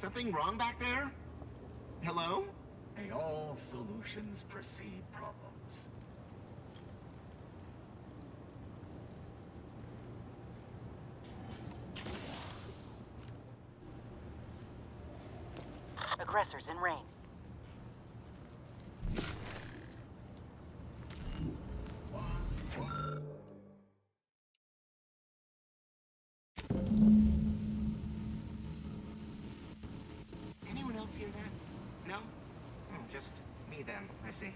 something wrong back there? Hello? May all solutions precede problems. Aggressors in range. Anyone else hear that? No? Oh, just me then, I see.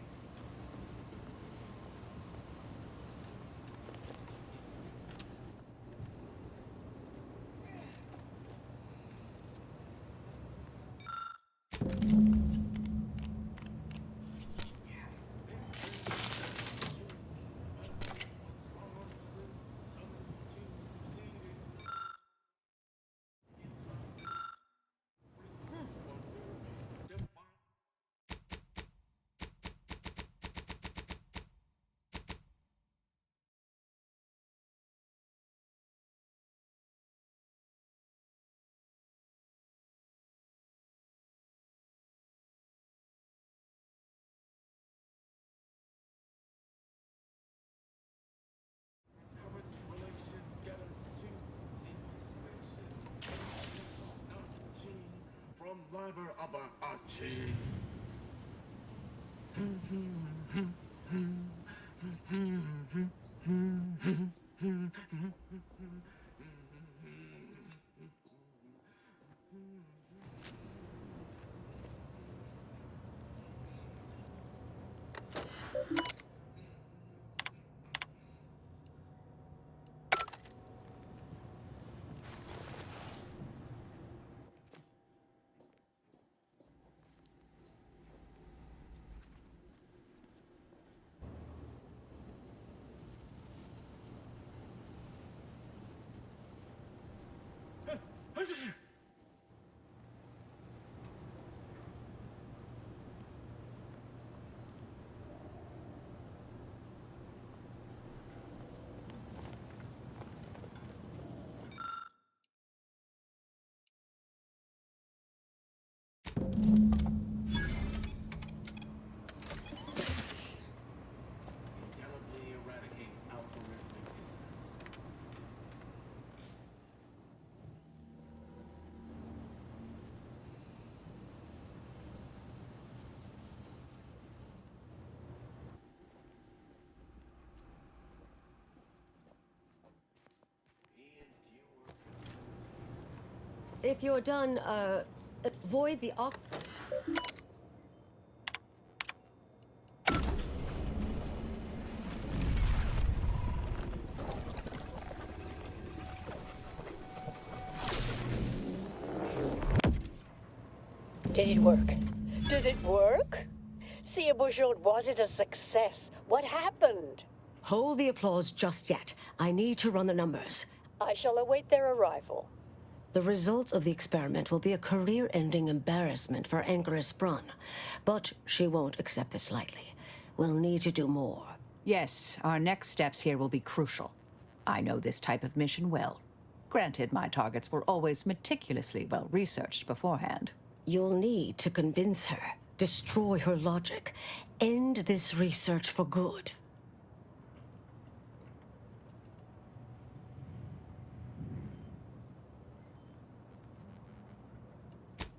From Liber Aber Archie. Indelibly eradicate algorithmic dissonance. If you're done, void the op... Did it work? Did it work? See, Bouchard, was it a success? What happened? Hold the applause just yet. I need to run the numbers. I shall await their arrival. The results of the experiment will be a career-ending embarrassment for Angeris Brun. But she won't accept this lightly. We'll need to do more. Yes, our next steps here will be crucial. I know this type of mission well. Granted, my targets were always meticulously well-researched beforehand. You'll need to convince her, destroy her logic, end this research for good.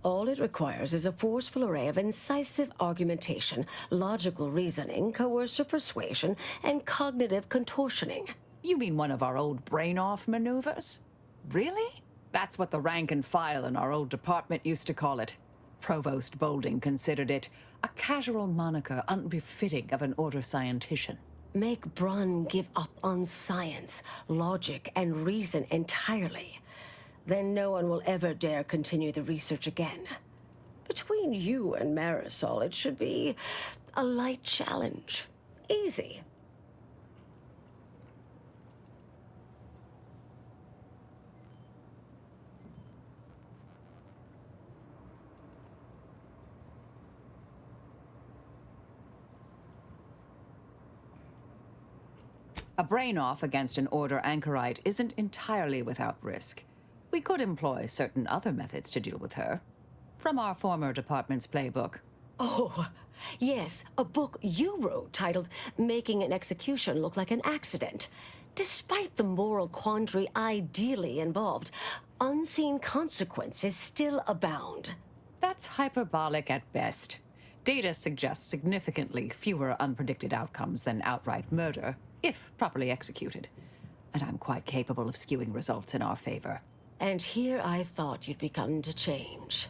All it requires is a forceful array of incisive argumentation, logical reasoning, coercive persuasion, and cognitive contortioning. You mean one of our old brain-off maneuvers? Really? That's what the rank and file in our old department used to call it. Provost Bolding considered it a casual moniker unbefitting of an order scientician. Make Brun give up on science, logic, and reason entirely. Then no one will ever dare continue the research again. Between you and Marisol, it should be a light challenge. Easy. A brain-off against an Order anchorite isn't entirely without risk. We could employ certain other methods to deal with her. From our former department's playbook. Oh, yes, a book you wrote titled Making an Execution Look Like an Accident. Despite the moral quandary ideally involved, unseen consequences still abound. That's hyperbolic at best. Data suggests significantly fewer unpredicted outcomes than outright murder, if properly executed. And I'm quite capable of skewing results in our favor. And here I thought you'd begun to change.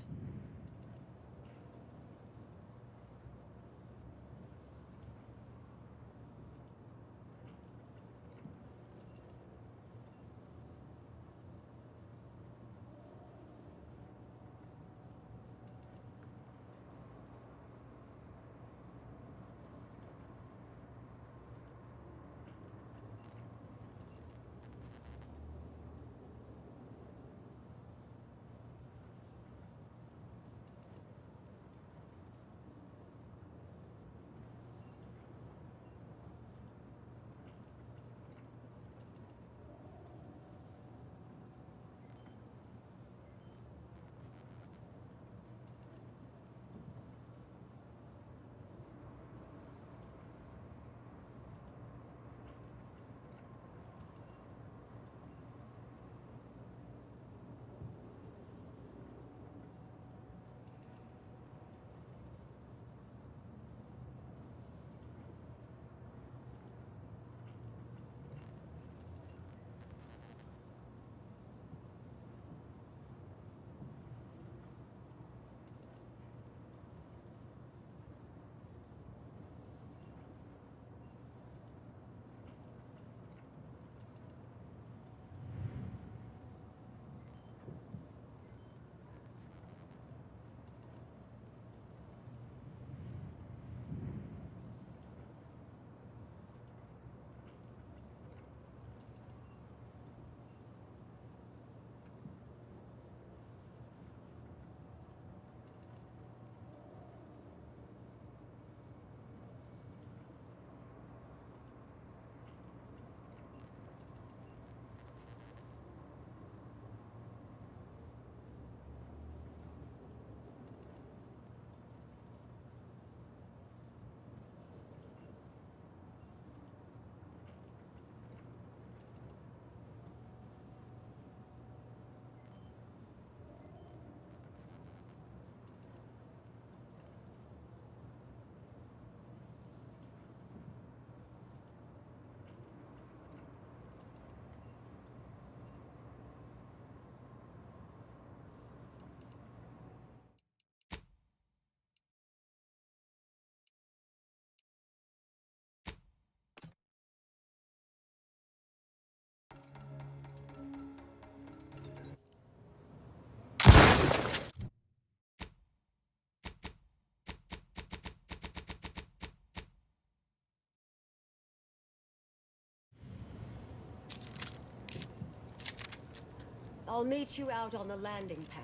I'll meet you out on the landing pad.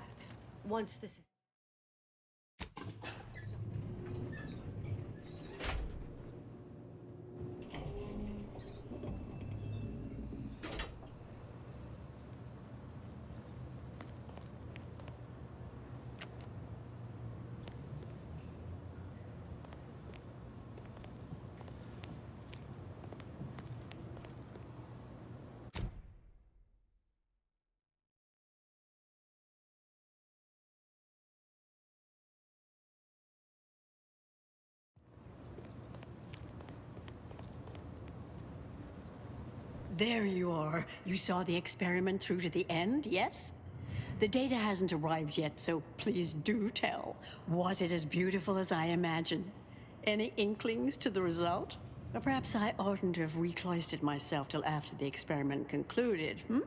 Once this is... There you are. You saw the experiment through to the end, yes? The data hasn't arrived yet, so please do tell. Was it as beautiful as I imagined? Any inklings to the result? Or perhaps I oughtn't to have recloistered myself till after the experiment concluded, hmm?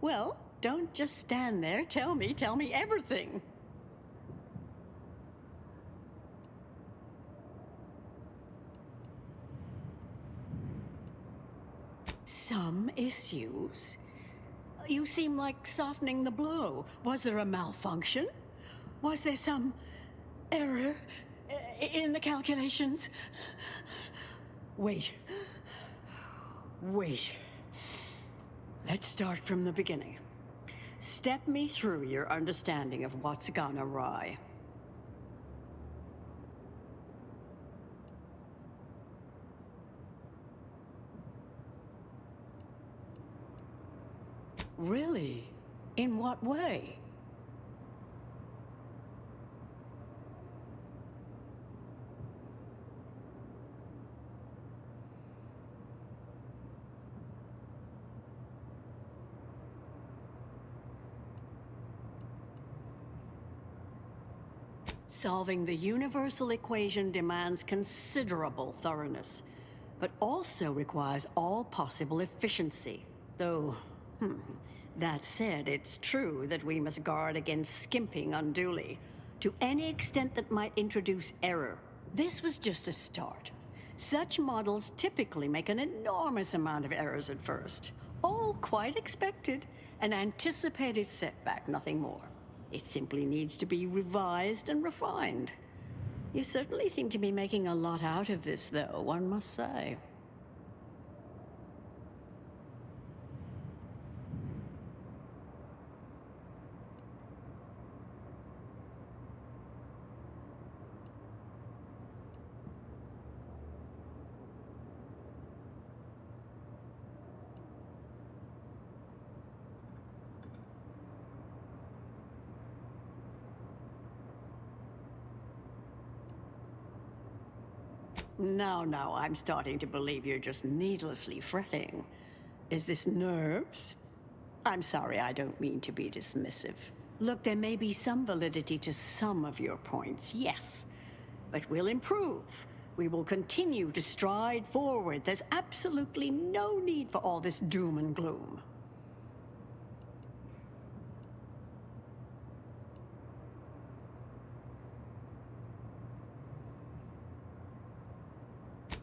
Well, don't just stand there. Tell me everything. Some issues? You seem like softening the blow. Was there a malfunction? Was there some error in the calculations? Wait. Let's start from the beginning. Step me through your understanding of what's gone awry. Really? In what way? Solving the universal equation demands considerable thoroughness, but also requires all possible efficiency. Though, that said, it's true that we must guard against skimping unduly, to any extent that might introduce error. This was just a start. Such models typically make an enormous amount of errors at first. All quite expected, an anticipated setback, nothing more. It simply needs to be revised and refined. You certainly seem to be making a lot out of this, though, one must say. Now, I'm starting to believe you're just needlessly fretting. Is this nerves? I'm sorry, I don't mean to be dismissive. Look, there may be some validity to some of your points, yes. But we'll improve. We will continue to stride forward. There's absolutely no need for all this doom and gloom.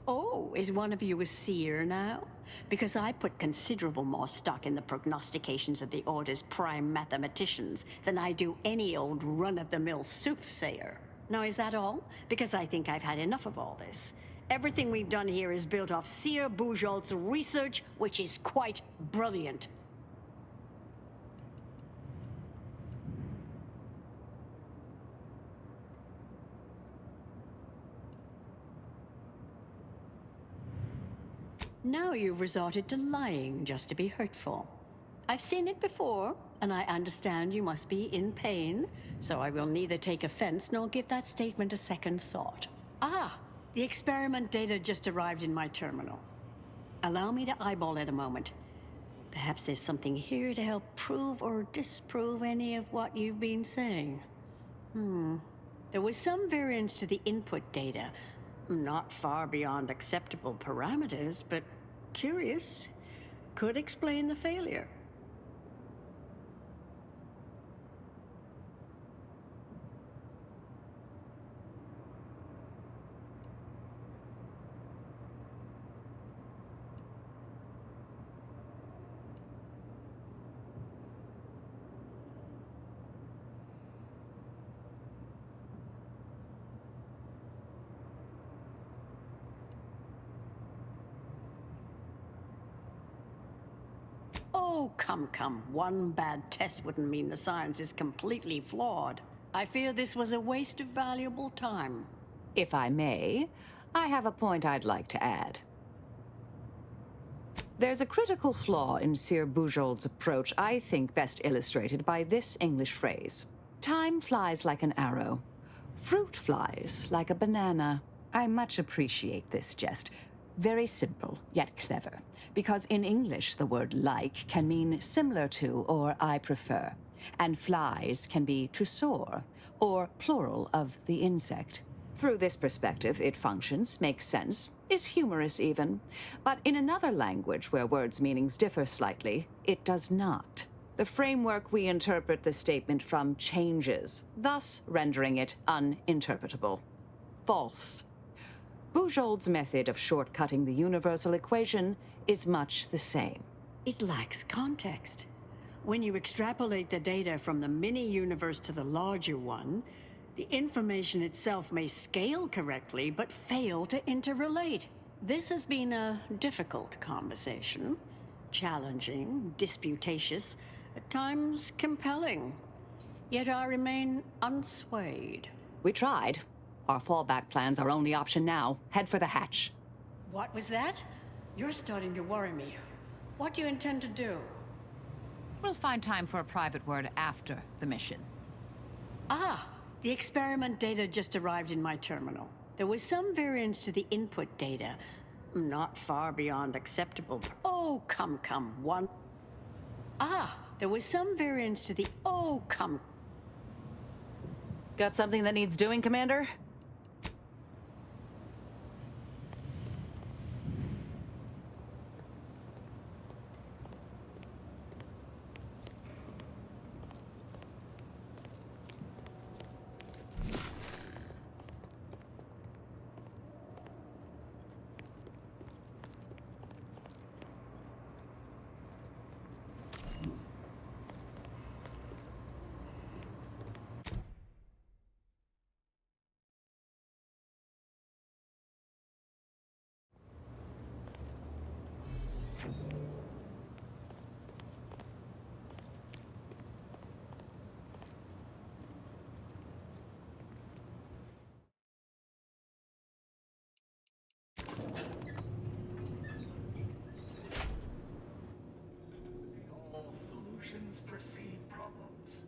Oh, is one of you a seer now? Because I put considerable more stock in the prognostications of the Order's prime mathematicians than I do any old run-of-the-mill soothsayer. Now, is that all? Because I think I've had enough of all this. Everything we've done here is built off Seer Bujold's research, which is quite brilliant. Now you've resorted to lying just to be hurtful. I've seen it before, and I understand you must be in pain, so I will neither take offense nor give that statement a second thought. Ah, the experiment data just arrived in my terminal. Allow me to eyeball it a moment. Perhaps there's something here to help prove or disprove any of what you've been saying. There was some variance to the input data. Not far beyond acceptable parameters, but curious. Could explain the failure. Oh, come. One bad test wouldn't mean the science is completely flawed. I fear this was a waste of valuable time. If I may, I have a point I'd like to add. There's a critical flaw in Seer Bujold's approach I think best illustrated by this English phrase. Time flies like an arrow. Fruit flies like a banana. I much appreciate this jest. Very simple, yet clever. Because in English, the word like can mean similar to or I prefer. And flies can be to soar, or plural of the insect. Through this perspective, it functions, makes sense, is humorous even. But in another language where words' meanings differ slightly, it does not. The framework we interpret the statement from changes, thus rendering it uninterpretable. False. Bujold's method of shortcutting the universal equation is much the same. It lacks context. When you extrapolate the data from the mini-universe to the larger one, the information itself may scale correctly, but fail to interrelate. This has been a difficult conversation. Challenging, disputatious, At times compelling. Yet I remain unswayed. We tried. Our fallback plan's our only option now. Head for the hatch. What was that? You're starting to worry me. What do you intend to do? We'll find time for a private word after the mission. Ah, the experiment data just arrived in my terminal. There was some variance to the input data. Not far beyond acceptable. Oh, come, one. Ah, there was some variance to the. Oh, come. Got something that needs doing, Commander? All solutions precede problems.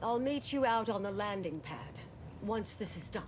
I'll meet you out on the landing pad once this is done.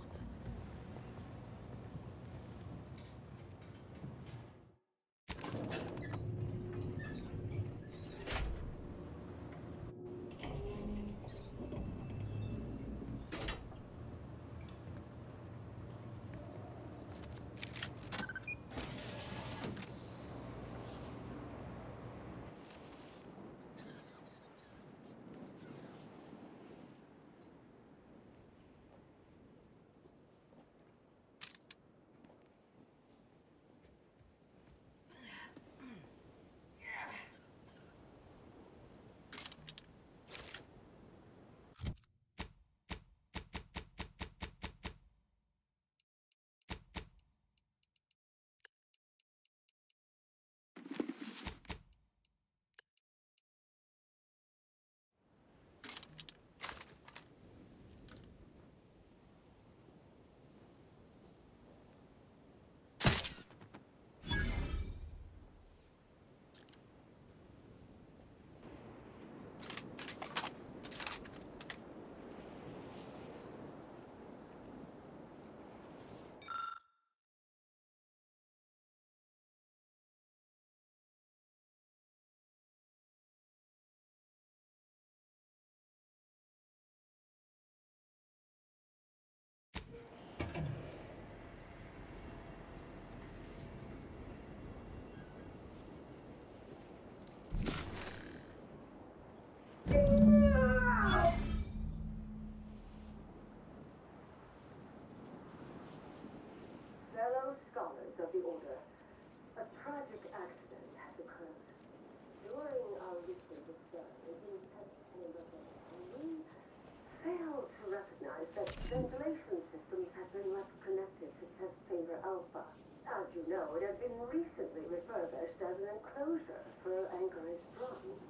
that ventilation systems have been left connected to Test Chamber Alpha. As you know, it has been recently refurbished as an enclosure for Anchorage Drums.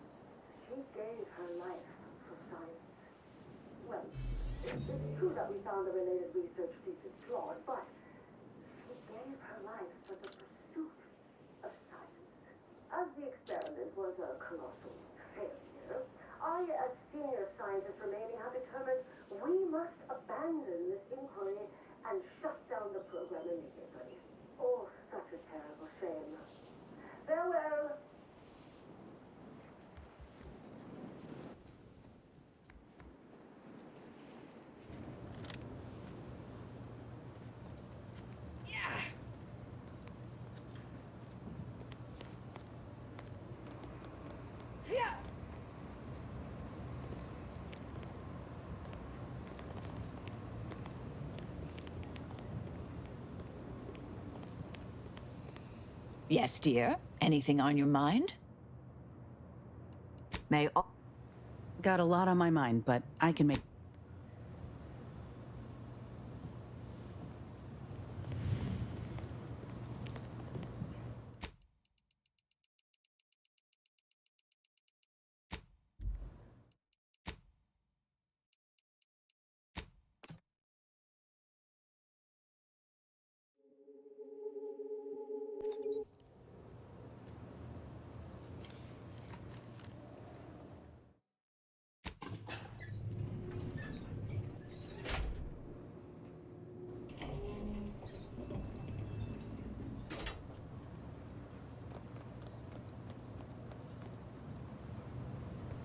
She gave her life for science. Well, it's true that we found the related research thesis flawed, but she gave her life for the pursuit of science. As the experiment was a colossal failure, I, as senior scientist remaining, have determined we must abandon this inquiry and shut down the program immediately. Oh, such a terrible shame. Farewell. Yes, dear. Anything on your mind? Got a lot on my mind, but I can make...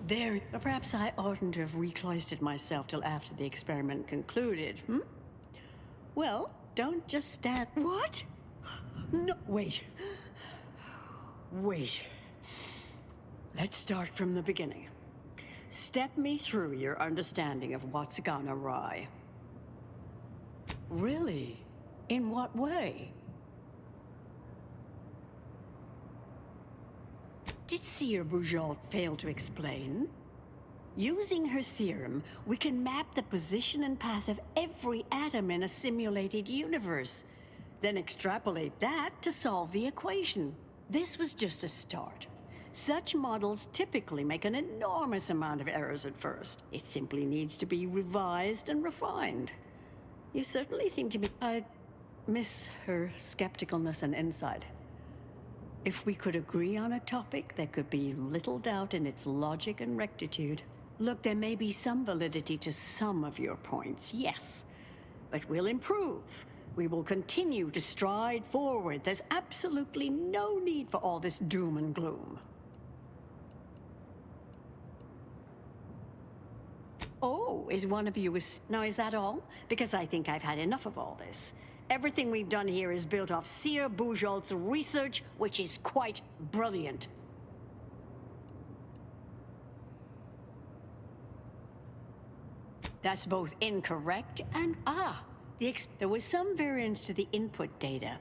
There. Perhaps I oughtn't to have recloistered myself till after the experiment concluded, hmm? Well, don't just stand. What? No, wait. Wait. Let's start from the beginning. Step me through your understanding of what's gone awry. Really? In what way? Did Seer Bujold fail to explain? Using her theorem, we can map the position and path of every atom in a simulated universe, then extrapolate that to solve the equation. This was just a start. Such models typically make an enormous amount of errors at first. It simply needs to be revised and refined. You certainly seem to be... I miss her skepticalness and insight. If we could agree on a topic, there could be little doubt in its logic and rectitude. Look, there may be some validity to some of your points, yes. But we'll improve. We will continue to stride forward. There's absolutely no need for all this doom and gloom. Oh, is one of you... Now, is that all? Because I think I've had enough of all this. Everything we've done here is built off Seer Bujold's research, which is quite brilliant. That's both incorrect and... there was some variance to the input data.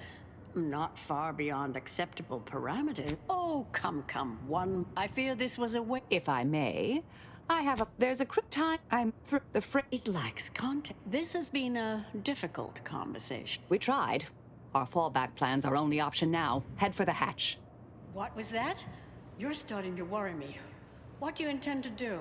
Not far beyond acceptable parameters. Oh, come, I fear this was a way... If I may, there's a quick time. I'm through the It lacks context. This has been a difficult conversation. We tried. Our fallback plan's our only option now. Head for the hatch. What was that? You're starting to worry me. What do you intend to do?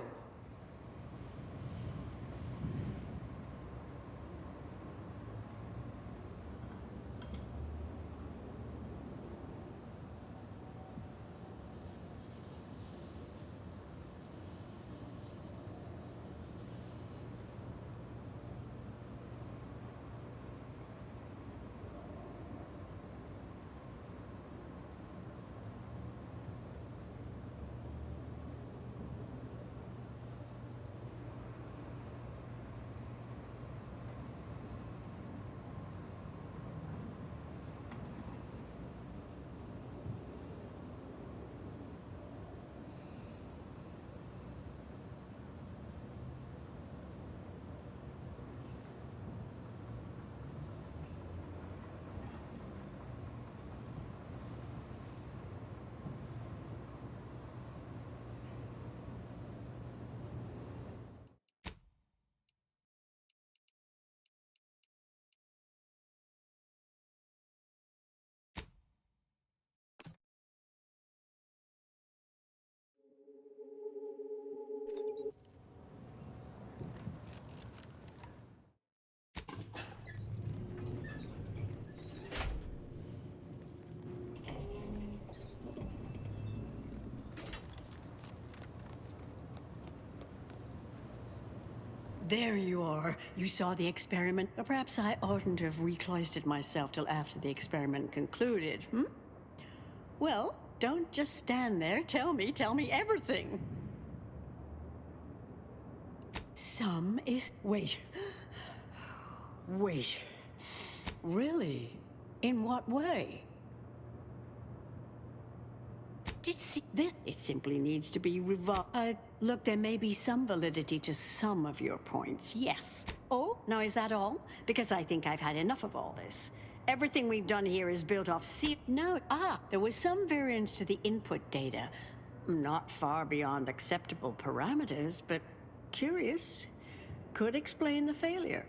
there you are. You saw the experiment. Or perhaps I oughtn't have recloistered myself till after the experiment concluded, hmm? Well, don't just stand there. Tell me everything. Wait. Wait. Really? In what way? It simply needs to be revised. Look, there may be some validity to some of your points, yes. Oh, now is that all? Because I think I've had enough of all this. Everything we've done here is built off there was some variance to the input data. Not far beyond acceptable parameters, but curious. Could explain the failure.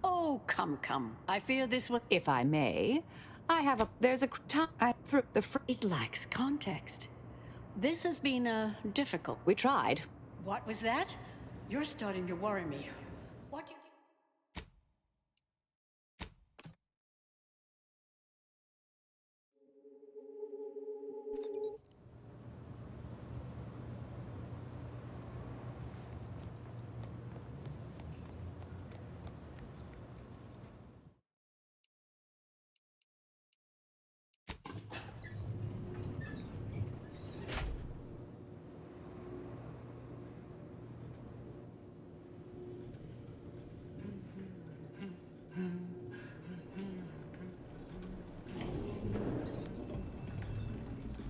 Oh, come. I fear this will... If I may, there's a time through the It lacks context. This has been, difficult. We tried. What was that? You're starting to worry me. What did you...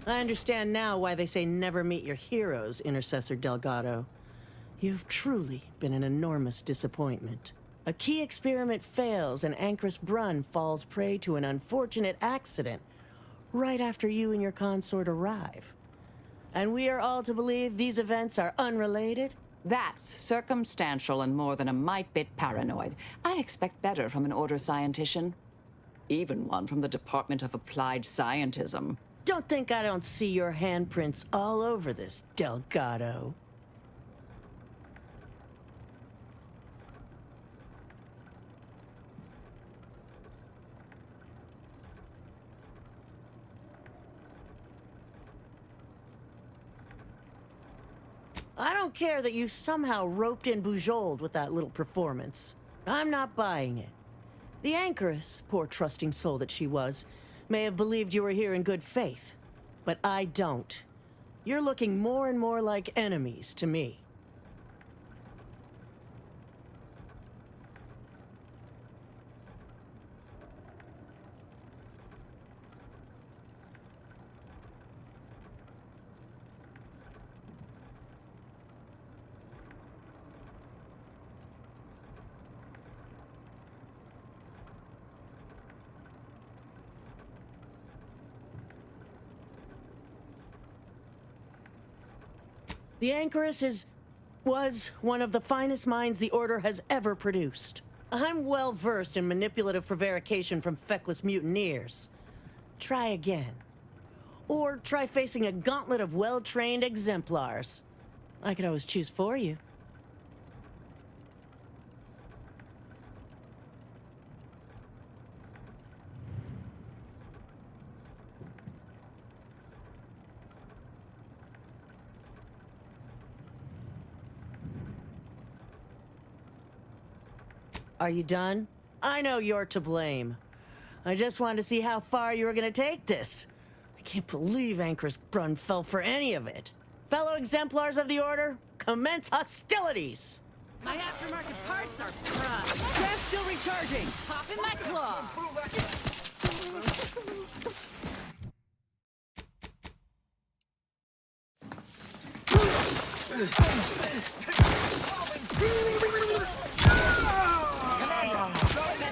I understand now why they say never meet your heroes, Intercessor Delgado. You've truly been an enormous disappointment. A key experiment fails and Ancrus Brunn falls prey to an unfortunate accident right after you and your consort arrive. And we are all to believe these events are unrelated? That's circumstantial and more than a mite bit paranoid. I expect better from an Order scientician. Even one from the Department of Applied Scientism. Don't think I don't see your handprints all over this, Delgado. I don't care that you somehow roped in Bujold with that little performance. I'm not buying it. The Anchoress, poor trusting soul that she was, may have believed you were here in good faith, but I don't. You're looking more and more like enemies to me. The Anchoress was one of the finest minds the Order has ever produced. I'm well versed in manipulative prevarication from feckless mutineers. Try again. Or try facing a gauntlet of well-trained exemplars. I could always choose for you. Are you done? I know you're to blame. I just wanted to see how far you were gonna take this. I can't believe Ancrus Brunn fell for any of it. Fellow exemplars of the Order, commence hostilities! My aftermarket parts are crushed. Ram's still recharging. Pop in my claw.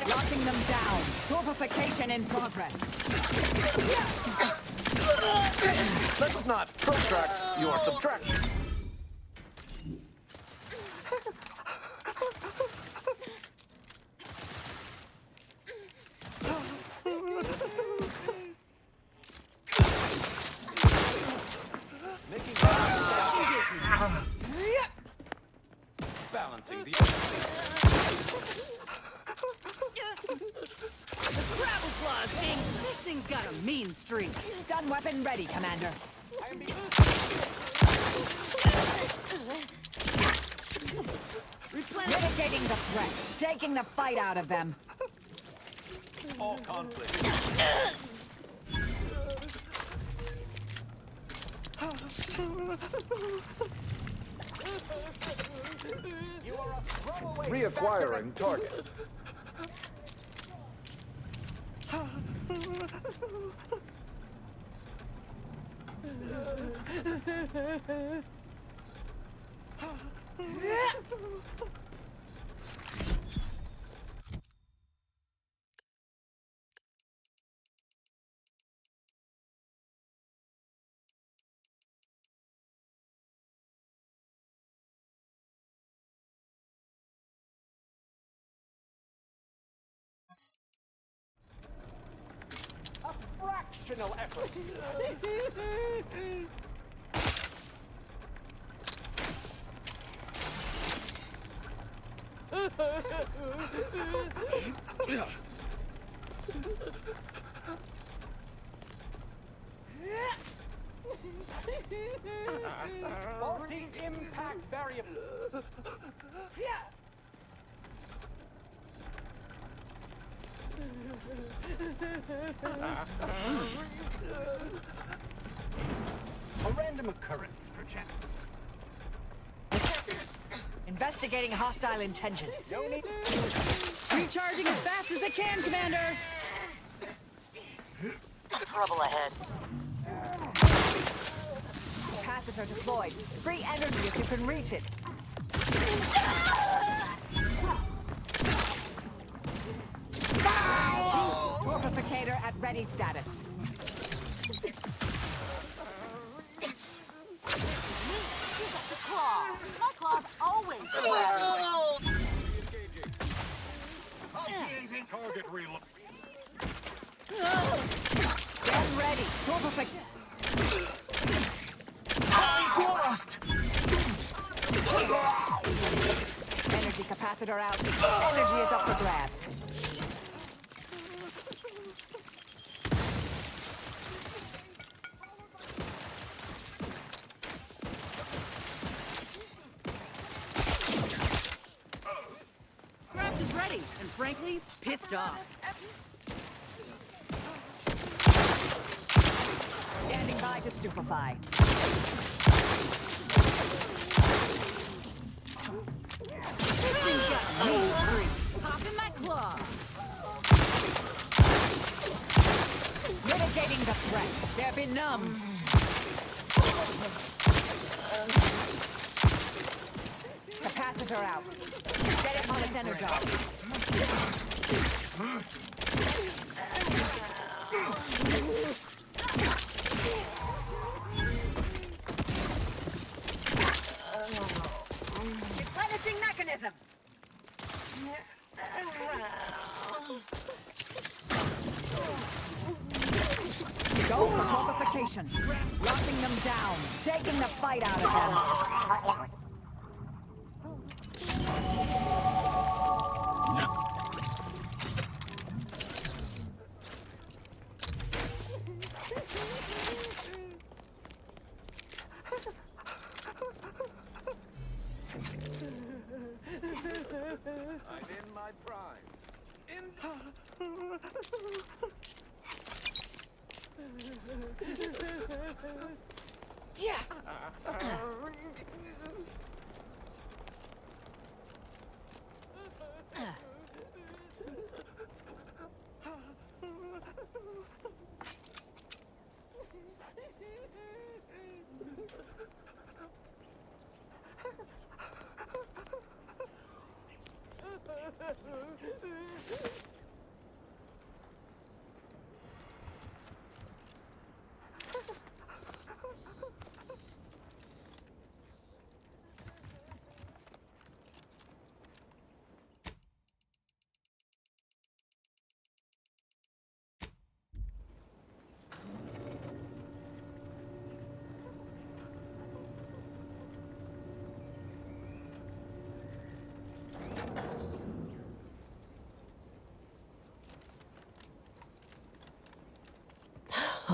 Locking them down. Torpification in progress. Let's not protract your subtraction. Balancing the... The gravel claw is being missing got a mean streak. Stun weapon ready, Commander. Mitigating the threat, taking the fight out of them. All conflict. You are a throwaway. Reacquiring target. A fractional effort. Faulty impact variable. A random occurrence, perchance. Investigating hostile intentions. No need. Recharging as fast as I can, Commander. Trouble ahead. Capacitor deployed. Free energy if you can reach it. Fortificator at ready status. My claw's always Target reload. Get ready. Fortificator. Energy capacitor out. Energy is up for grabs. Craft is ready, and frankly, pissed off. Standing by to stupefy. Popping my claw. Mitigating the threat. They're benumbed. Capacitor out. Get it while it's energized. Replenishing mechanism. Go for fortification. Locking them down. Taking the fight out of them. I'm in my prime.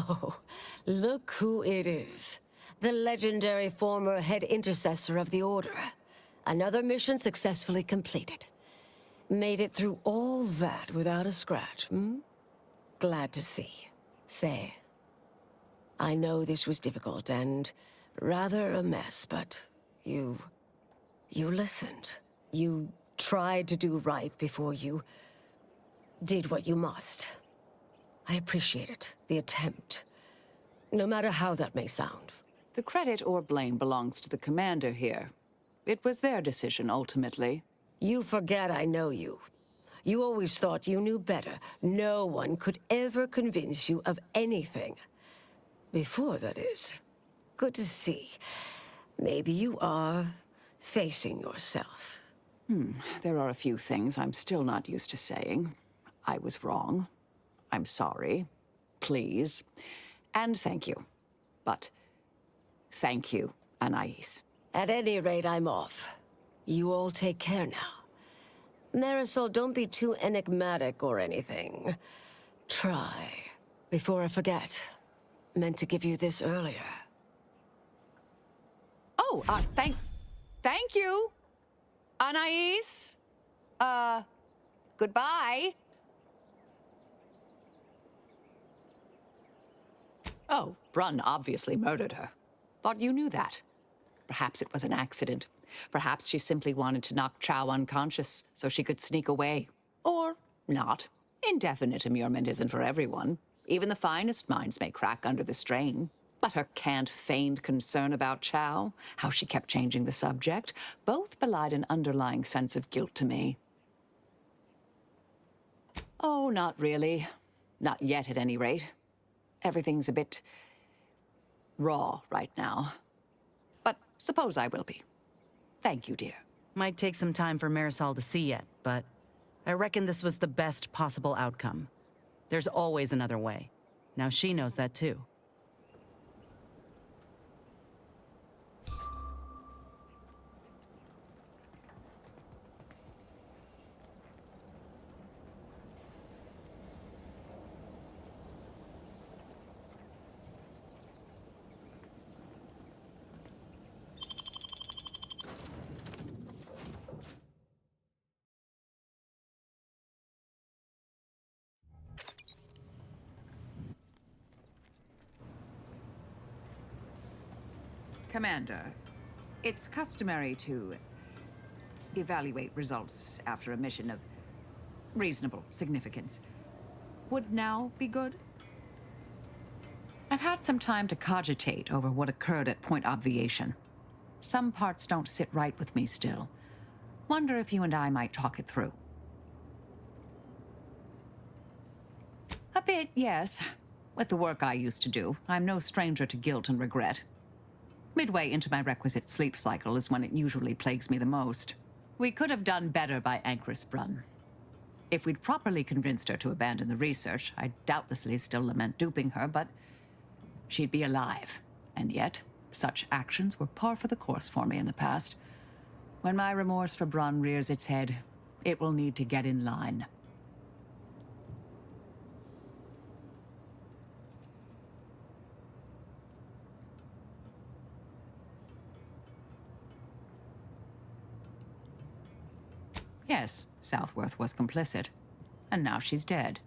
Oh, look who it is. The legendary former head intercessor of the Order. Another mission successfully completed. Made it through all that without a scratch, hmm? Glad to see. Say, I know this was difficult and rather a mess, but you listened. You tried to do right before you did what you must. I appreciate it, the attempt. No matter how that may sound. The credit or blame belongs to the commander here. It was their decision, ultimately. You forget I know you. You always thought you knew better. No one could ever convince you of anything. Before, that is. Good to see. Maybe you are facing yourself. There are a few things I'm still not used to saying. I was wrong. I'm sorry. Please. And thank you. But thank you, Anais. At any rate, I'm off. You all take care now. Marisol, don't be too enigmatic or anything. Try. Before I forget. Meant to give you this earlier. Oh, thank you, Anais. Goodbye. Oh, Brunn obviously murdered her. Thought you knew that. Perhaps it was an accident. Perhaps she simply wanted to knock Chow unconscious so she could sneak away. Or not. Indefinite immurement isn't for everyone. Even the finest minds may crack under the strain. But her canned feigned concern about Chow, how she kept changing the subject, both belied an underlying sense of guilt to me. Oh, not really. Not yet, at any rate. Everything's a bit raw right now. But suppose I will be. Thank you, dear. Might take some time for Marisol to see yet, but I reckon this was the best possible outcome. There's always another way. Now she knows that too. Commander, it's customary to evaluate results after a mission of reasonable significance. Would now be good? I've had some time to cogitate over what occurred at Point Obviation. Some parts don't sit right with me still. Wonder if you and I might talk it through. A bit, yes. With the work I used to do, I'm no stranger to guilt and regret. Midway into my requisite sleep cycle is when it usually plagues me the most. We could have done better by Anchris Brunn. If we'd properly convinced her to abandon the research, I'd doubtlessly still lament duping her, but she'd be alive. And yet, such actions were par for the course for me in the past. When my remorse for Brunn rears its head, it will need to get in line. Yes, Southworth was complicit. And now she's dead.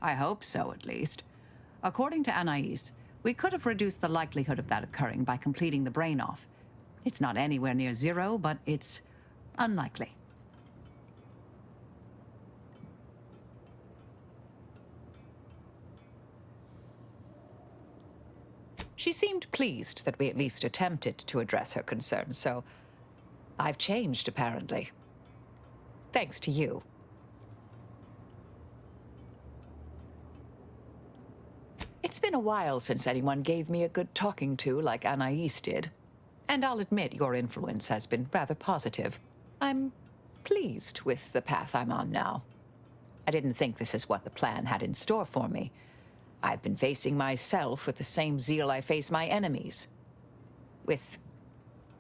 I hope so, at least. According to Anais, we could have reduced the likelihood of that occurring by completing the brain-off. It's not anywhere near zero, but it's unlikely. She seemed pleased that we at least attempted to address her concerns, so I've changed, apparently. Thanks to you. It's been a while since anyone gave me a good talking to like Anais did. And I'll admit your influence has been rather positive. I'm pleased with the path I'm on now. I didn't think this is what the plan had in store for me. I've been facing myself with the same zeal I face my enemies. With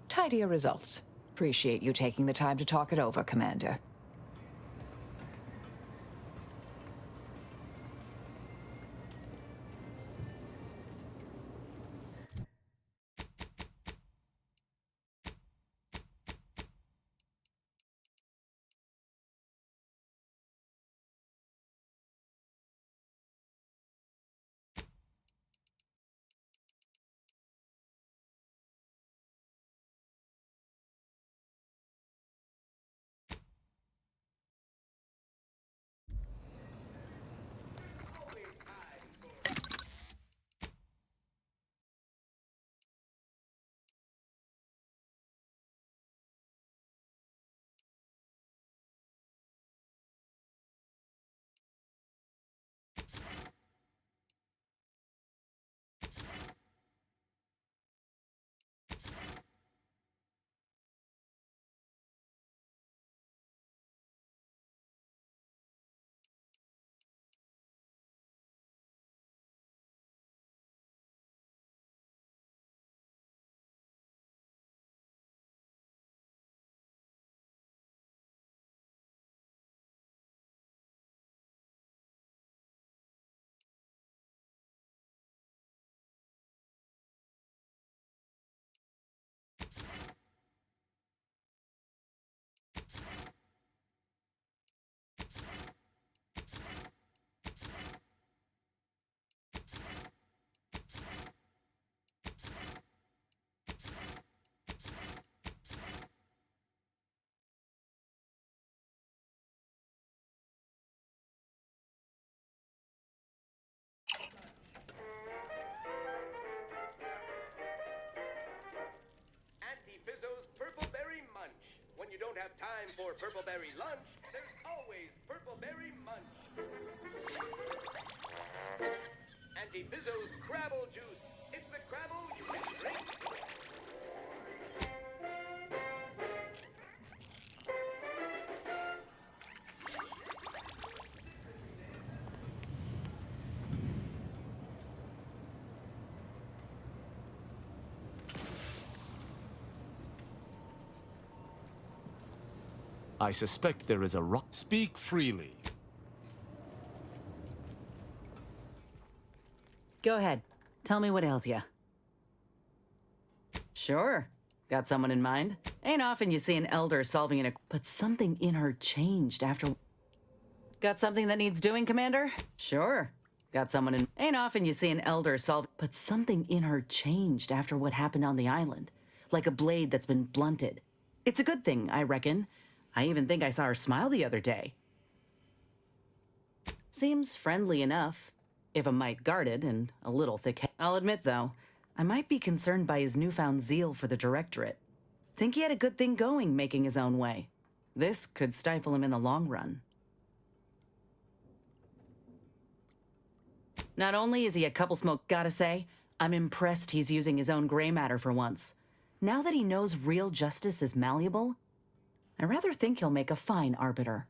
tidier results. Appreciate you taking the time to talk it over, Commander. Auntie Fizzo's Purple Berry Munch. When you don't have time for Purple Berry lunch, there's always Purple Berry Munch. Auntie Fizzo's Crabble Juice. It's the Crabble you can drink. I suspect there is a Speak freely. Go ahead. Tell me what ails ya. Sure. Got someone in mind? Ain't often you see an elder solving but something in her changed after... Got something that needs doing, Commander? Sure. Got someone in... Ain't often you see an elder solve... But something in her changed after what happened on the island. Like a blade that's been blunted. It's a good thing, I reckon. I even think I saw her smile the other day. Seems friendly enough, if a mite guarded and a little thick-headed. I'll admit, though, I might be concerned by his newfound zeal for the Directorate. Think he had a good thing going making his own way. This could stifle him in the long run. Not only is he a couple smoke, gotta say, I'm impressed he's using his own gray matter for once. Now that he knows real justice is malleable, I rather think he'll make a fine arbiter.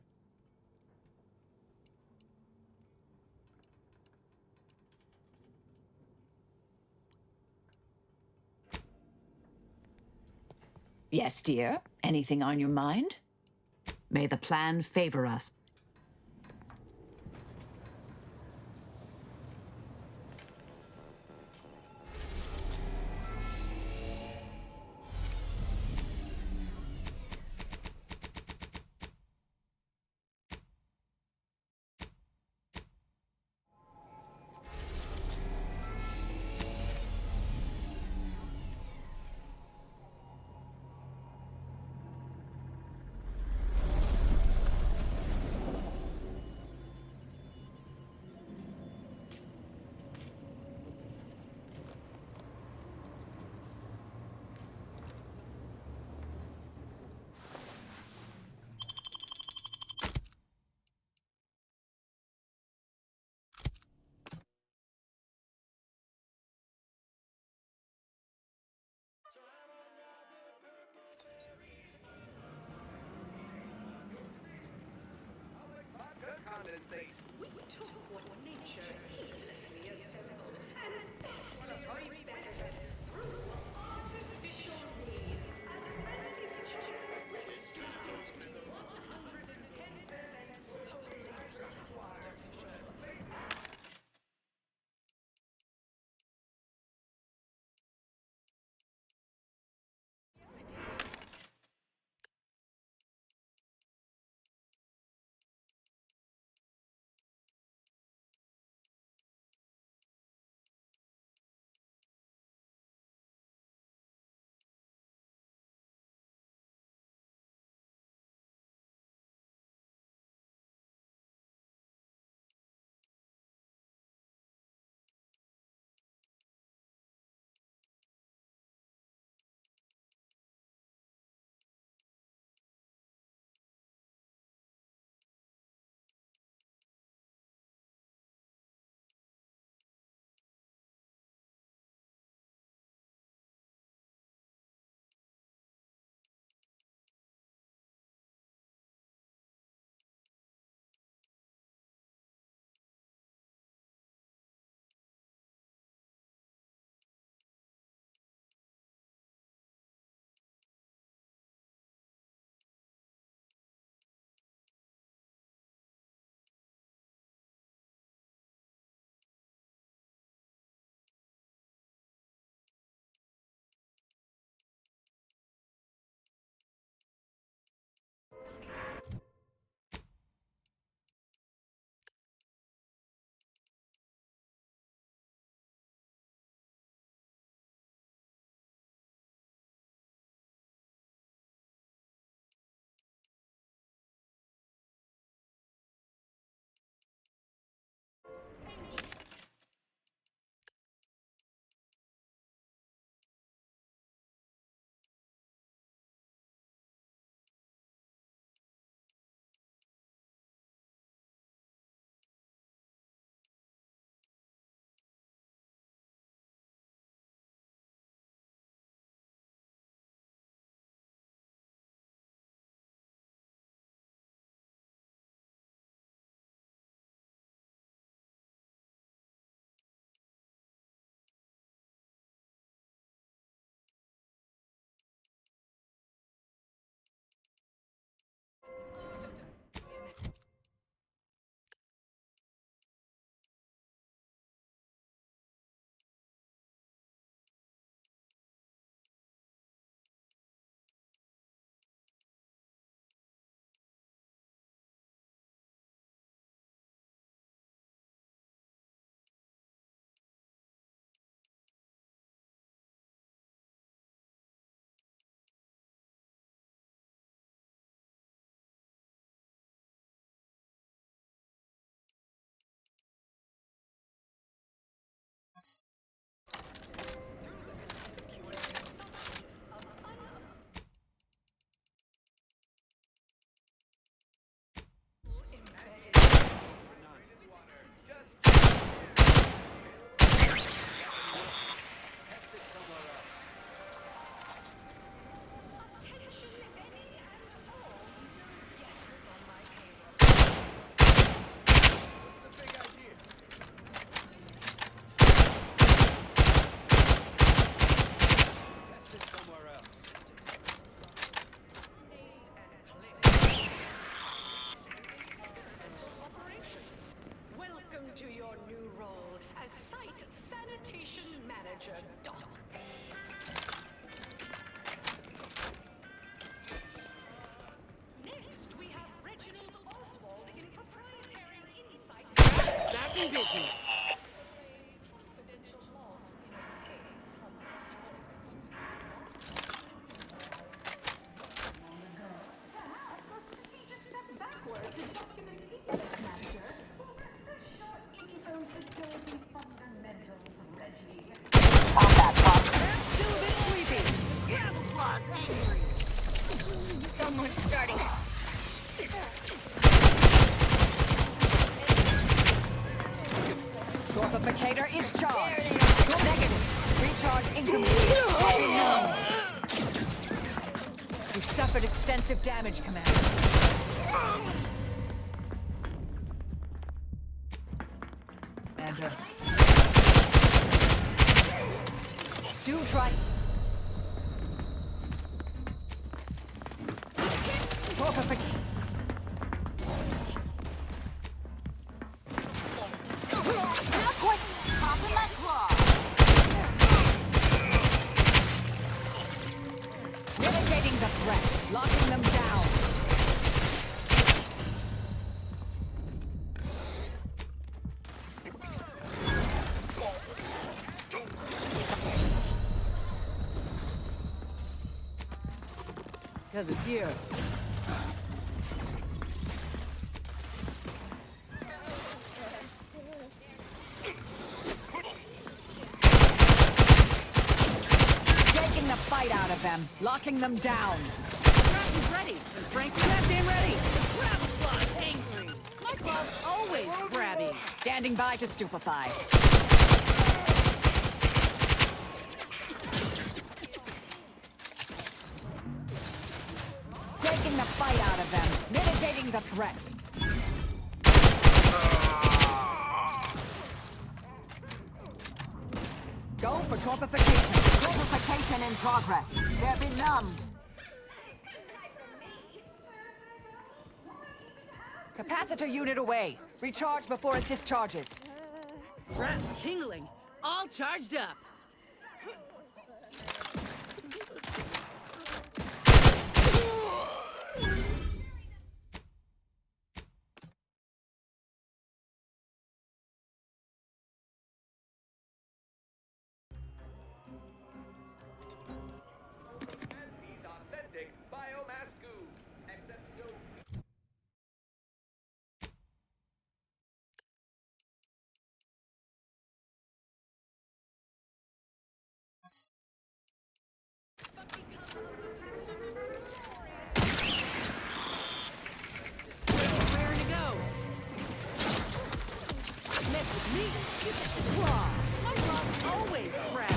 Yes, dear. Anything on your mind? May the plan favor us. Condensate. We took what nature heedlessly as Site Sanitation Manager, Doc. Next, we have Reginald Oswald in Proprietary Insight. Back in business. Confidential logs perhaps a strategic step backward to document Index Manager will refresh your info security fundamentals, Reggie. Still a bit sleepy. Camouflage angry. Someone's starting. Torpificator is charged. Negative. Recharge incomplete. You've suffered extensive damage, Commander. Commander. Do try. Torpificator. Mitigating the threat, locking them down. Because it's here. Taking the fight out of them, locking them down. Scratch ready, and Frank's goddamn ready. Camouflage angry. My claw's always crabby. Standing by to stupefy. Taking the fight out of them, mitigating the threat. Go for torpification. Torpification in progress. They're benumbed. Capacitor unit away. Recharge before it discharges. Rat's tingling. All charged up. Raring to go. Mess with me, you get the claw. My claw's always crabby.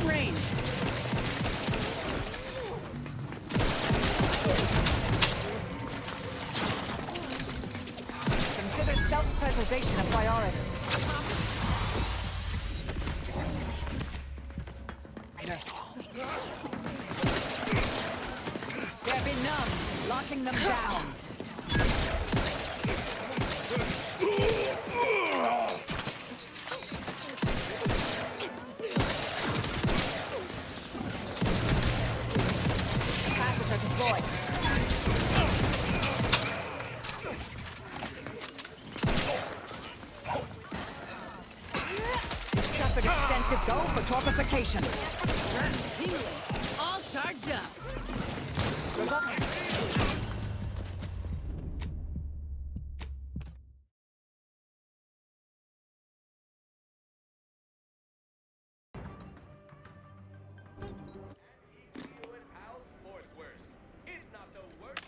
in range. Consider self-preservation a priority. They're benumbed, locking them down. Capacitor deployed. Suffered extensive go for torpification. All charged up. You and pals fourth worst. It's not the worst.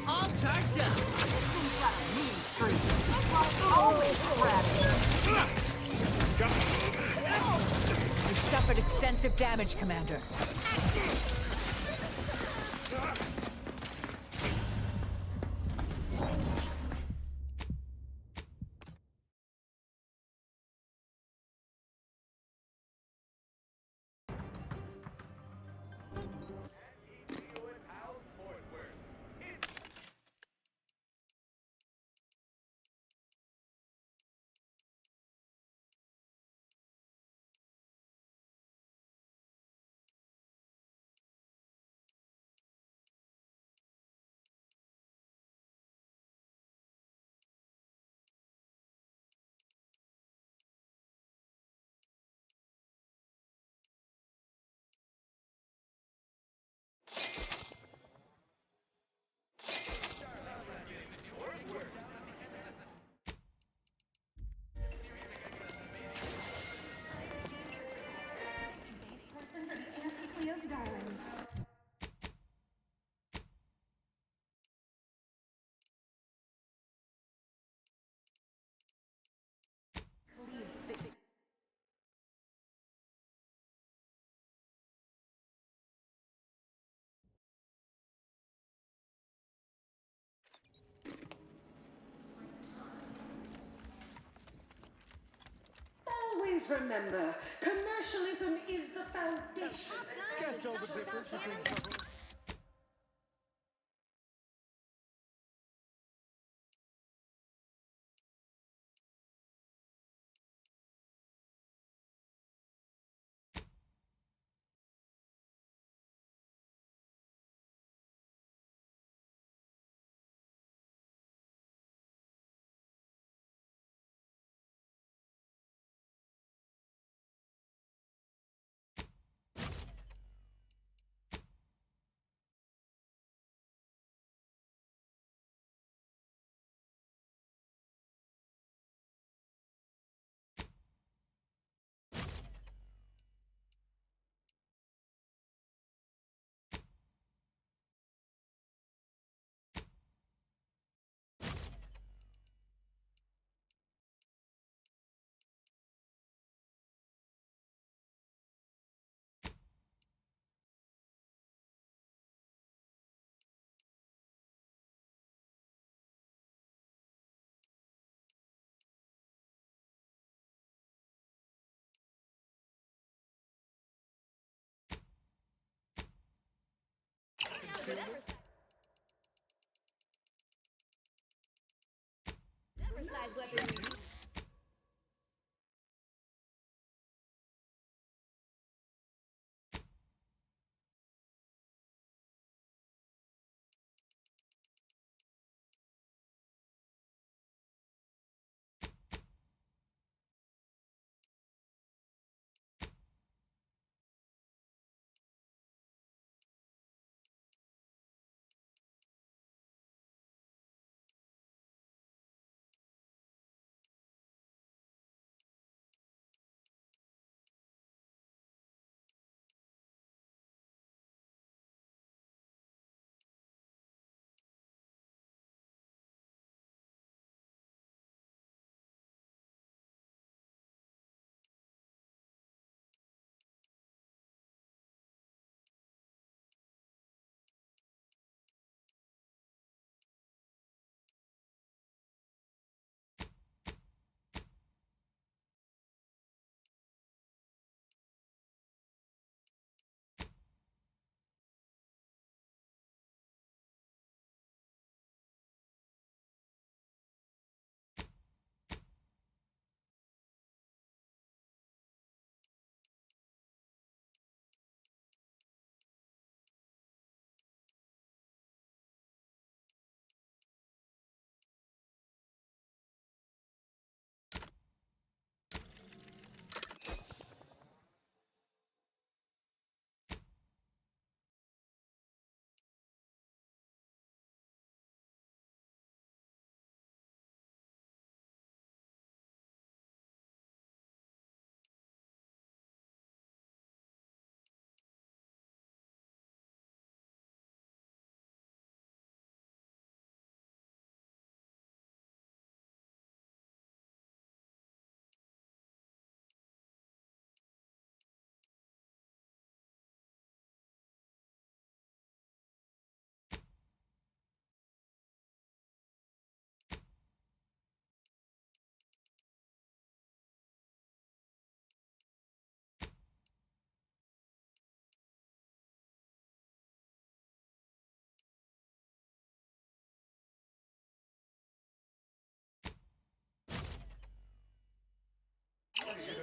All charged up. You've suffered extensive damage, Commander. Always remember, commercialism is the foundation. Can't tell the difference between Whatever size weapon you use.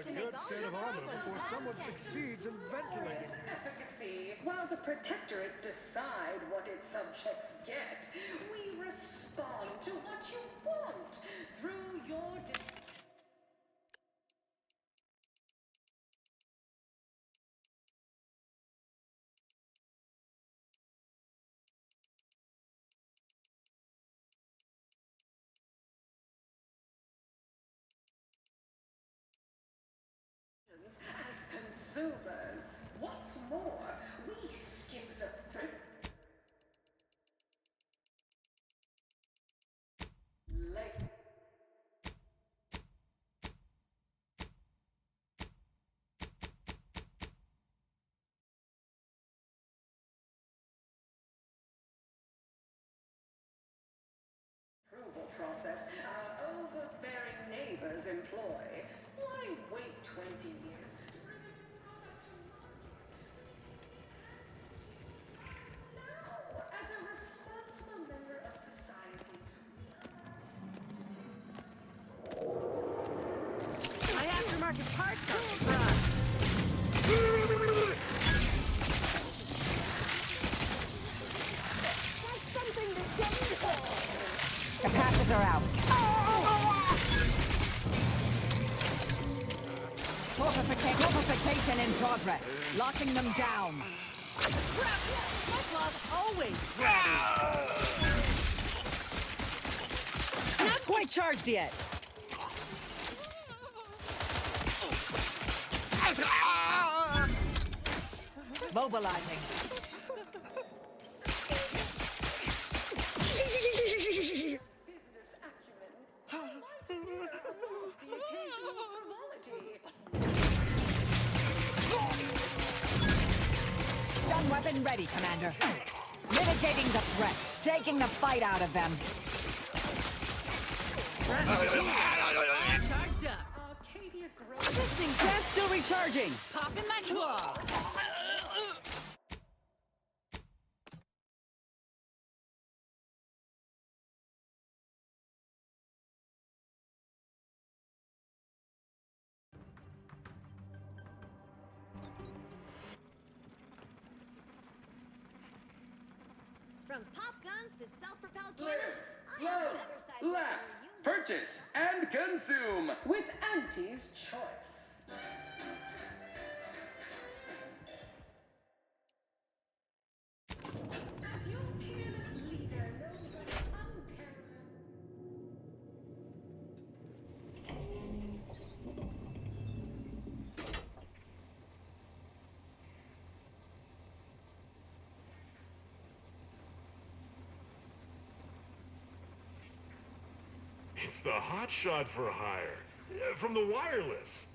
A good set of armor before someone succeeds in ventilating. Efficacy. While the Protectorate decide what its subjects get, we respond to what you want through your as consumers. What's more, we skip the approval process our overbearing neighbors employ. Why wait 20 years? Now, as a responsible member of society, My aftermarket parts are surprised. that's something to get for. Capacitor out. Fortification in progress. Locking them down. Crap! My claw's always ready. Not quite charged yet. Mobilizing. Stun weapon ready, Commander. Mitigating the threat. Taking the fight out of them. Charged up. This thing's just still recharging. Popping my claw. From pop guns to self-propelled Live, cannons, I love, have whatever size laugh, weapon you purchase, and consume with Auntie's Choice. As your fearless leader knows that unparalleled. It's the hotshot for hire. From the wireless.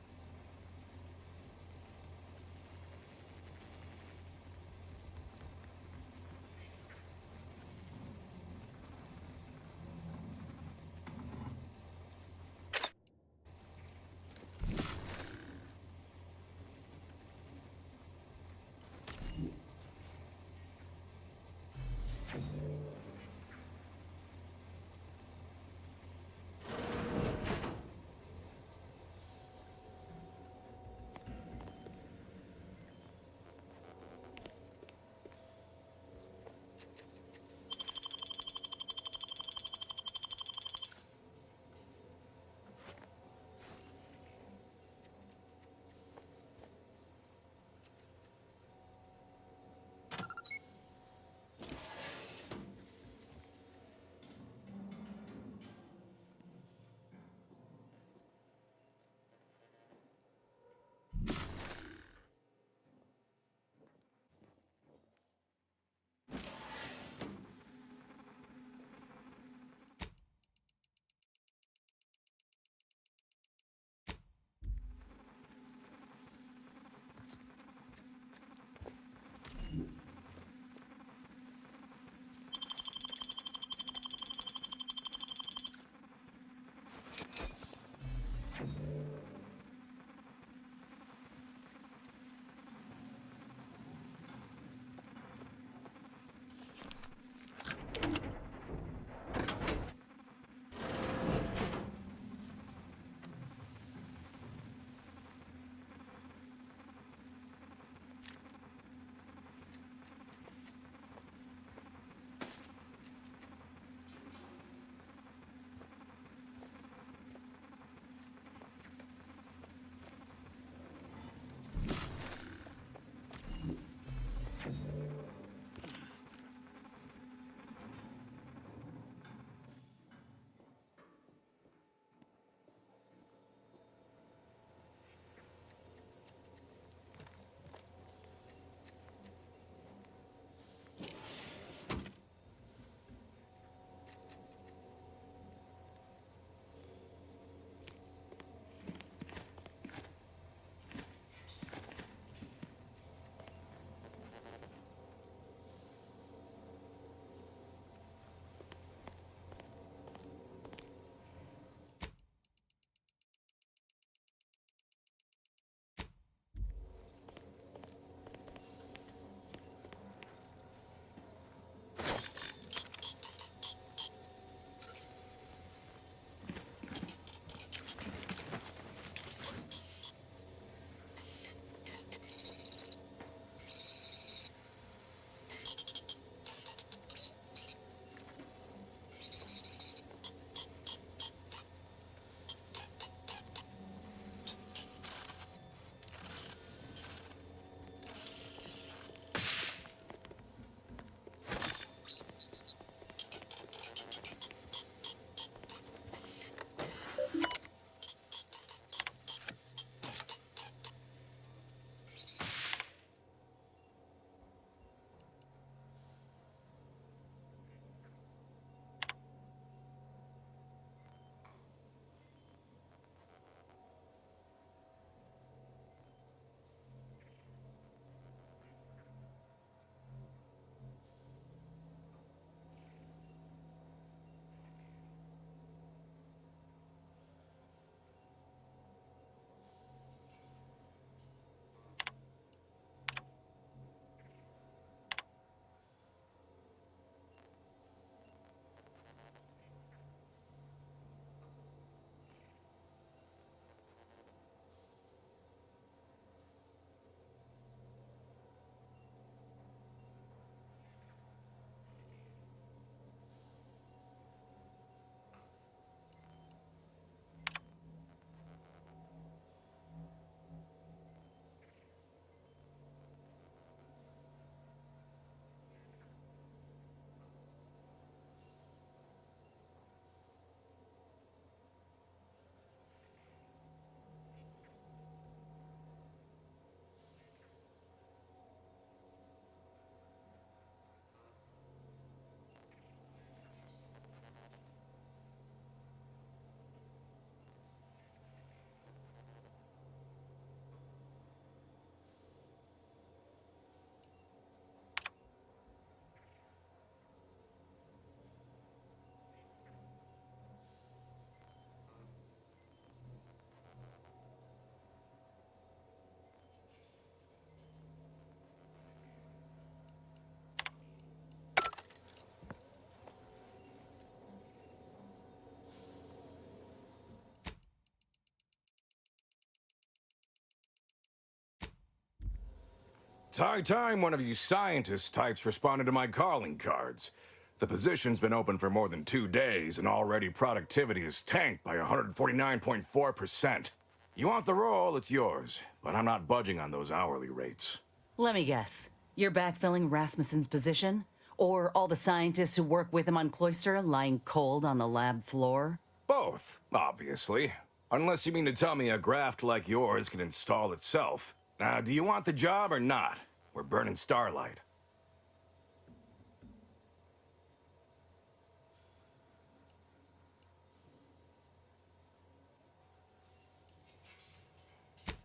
It's high time one of you scientist types responded to my calling cards. The position's been open for more than 2 days, and already productivity is tanked by 149.4%. You want the role, it's yours, but I'm not budging on those hourly rates. Let me guess. You're backfilling Rasmussen's position? Or all the scientists who work with him on Cloister lying cold on the lab floor? Both, obviously. Unless you mean to tell me a graft like yours can install itself. Now, do you want the job or not? We're burning starlight.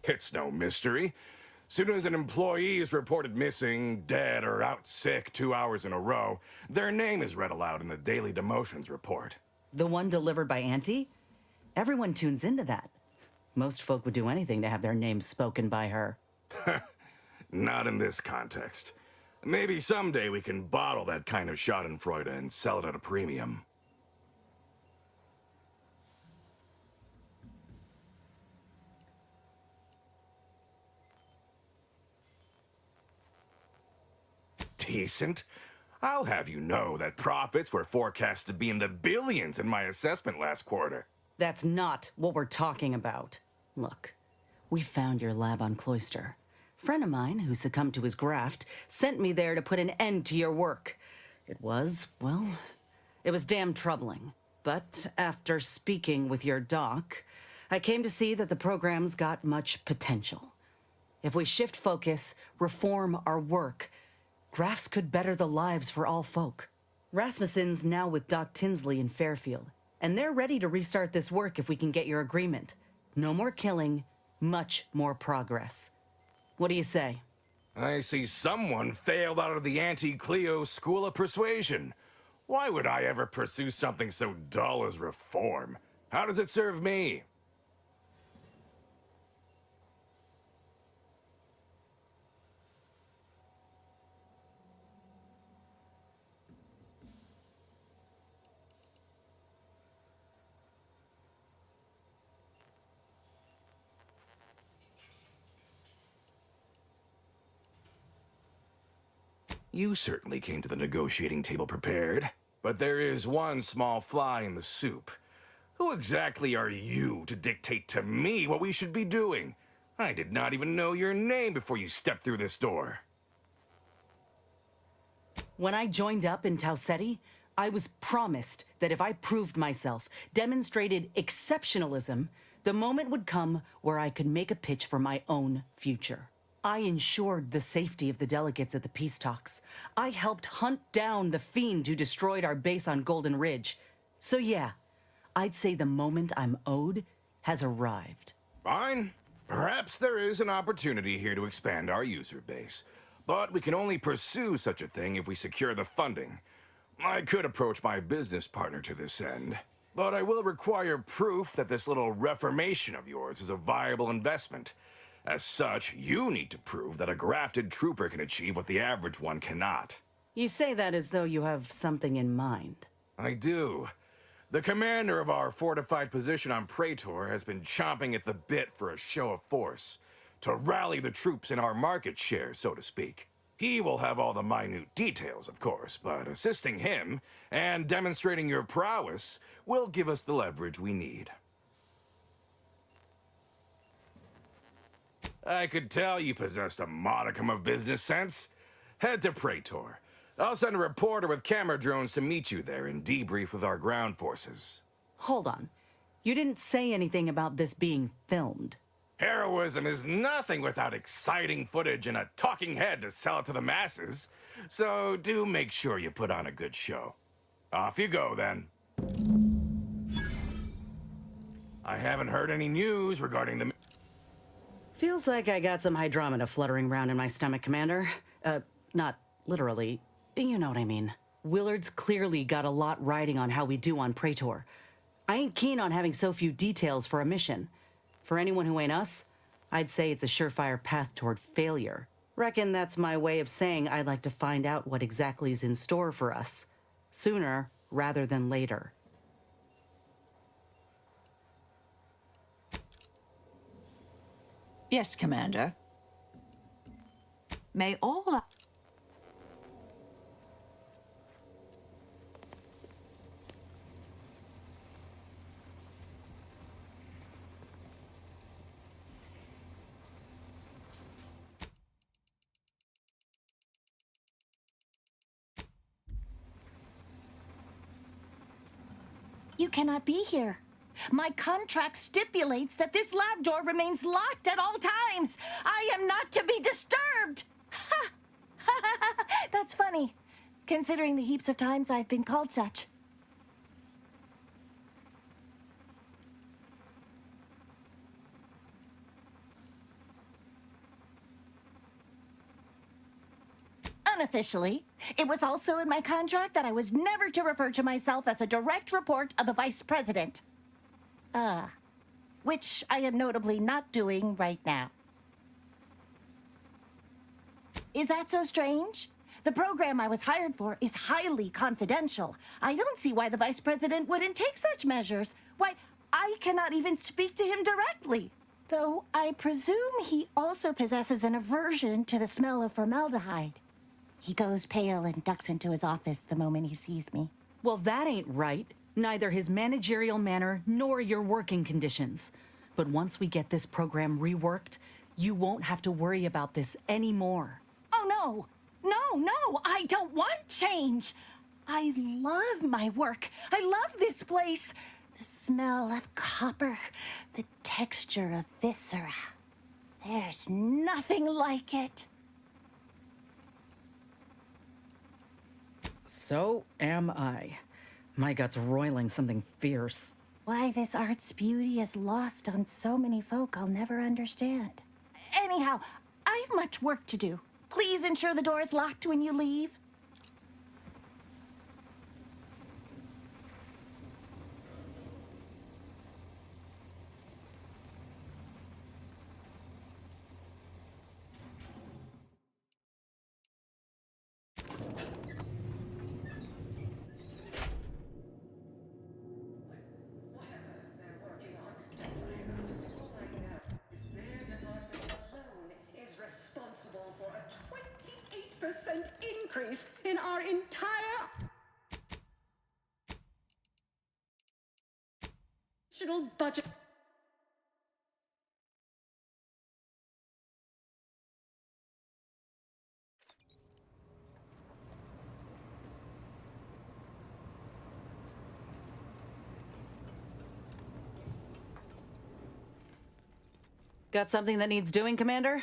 It's no mystery. Soon as an employee is reported missing, dead, or out sick 2 hours in a row, their name is read aloud in the daily demotions report. The one delivered by Auntie? Everyone tunes into that. Most folk would do anything to have their names spoken by her. Not in this context. Maybe someday we can bottle that kind of schadenfreude and sell it at a premium. Decent? I'll have you know that profits were forecast to be in the billions in my assessment last quarter. That's not what we're talking about. Look, we found your lab on Cloister. A friend of mine who succumbed to his graft sent me there to put an end to your work. It was damn troubling. But after speaking with your doc, I came to see that the program's got much potential. If we shift focus, reform our work, grafts could better the lives for all folk. Rasmussen's now with Doc Tinsley in Fairfield, and they're ready to restart this work if we can get your agreement. No more killing, much more progress. What do you say? I see someone failed out of the anti-Cleo School of Persuasion. Why would I ever pursue something so dull as reform? How does it serve me? You certainly came to the negotiating table prepared. But there is one small fly in the soup. Who exactly are you to dictate to me what we should be doing? I did not even know your name before you stepped through this door. When I joined up in Tau Ceti, I was promised that if I proved myself, demonstrated exceptionalism, the moment would come where I could make a pitch for my own future. I ensured the safety of the delegates at the peace talks. I helped hunt down the fiend who destroyed our base on Golden Ridge. So yeah, I'd say the moment I'm owed has arrived. Fine. Perhaps there is an opportunity here to expand our user base. But we can only pursue such a thing if we secure the funding. I could approach my business partner to this end, but I will require proof that this little reformation of yours is a viable investment. As such, you need to prove that a grafted trooper can achieve what the average one cannot. You say that as though you have something in mind. I do. The commander of our fortified position on Praetor has been chomping at the bit for a show of force, to rally the troops in our market share, so to speak. He will have all the minute details, of course, but assisting him and demonstrating your prowess will give us the leverage we need. I could tell you possessed a modicum of business sense. Head to Praetor. I'll send a reporter with camera drones to meet you there and debrief with our ground forces. Hold on. You didn't say anything about this being filmed. Heroism is nothing without exciting footage and a talking head to sell it to the masses. So do make sure you put on a good show. Off you go, then. I haven't heard any news regarding the... Feels like I got some hydromeda fluttering around in my stomach, Commander. Not literally. You know what I mean. Willard's clearly got a lot riding on how we do on Praetor. I ain't keen on having so few details for a mission. For anyone who ain't us, I'd say it's a surefire path toward failure. Reckon that's my way of saying I'd like to find out what exactly is in store for us. Sooner rather than later. Yes, Commander. May all... You cannot be here. My contract stipulates that this lab door remains locked at all times. I am not to be disturbed. Ha! That's funny, considering the heaps of times I've been called such. Unofficially, it was also in my contract that I was never to refer to myself as a direct report of the Vice President. Which I am notably not doing right now. Is that so strange? The program I was hired for is highly confidential. I don't see why the Vice President wouldn't take such measures. Why, I cannot even speak to him directly. Though I presume he also possesses an aversion to the smell of formaldehyde. He goes pale and ducks into his office the moment he sees me. Well, that ain't right. Neither his managerial manner nor your working conditions. But once we get this program reworked, you won't have to worry about this anymore. Oh, no. No, I don't want change. I love my work. I love this place. The smell of copper, the texture of viscera. There's nothing like it. So am I. My gut's roiling something fierce. Why this art's beauty is lost on so many folk I'll never understand. Anyhow, I've much work to do. Please ensure the door is locked when you leave. Increase in our entire national budget. Got something that needs doing, Commander?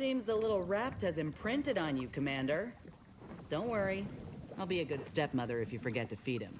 Seems the little rapt has imprinted on you, Commander. Don't worry. I'll be a good stepmother if you forget to feed him.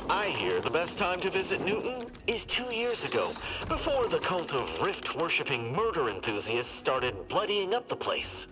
I hear the best time to visit Newton is 2 years ago, before the cult of rift-worshipping murder enthusiasts started bloodying up the place.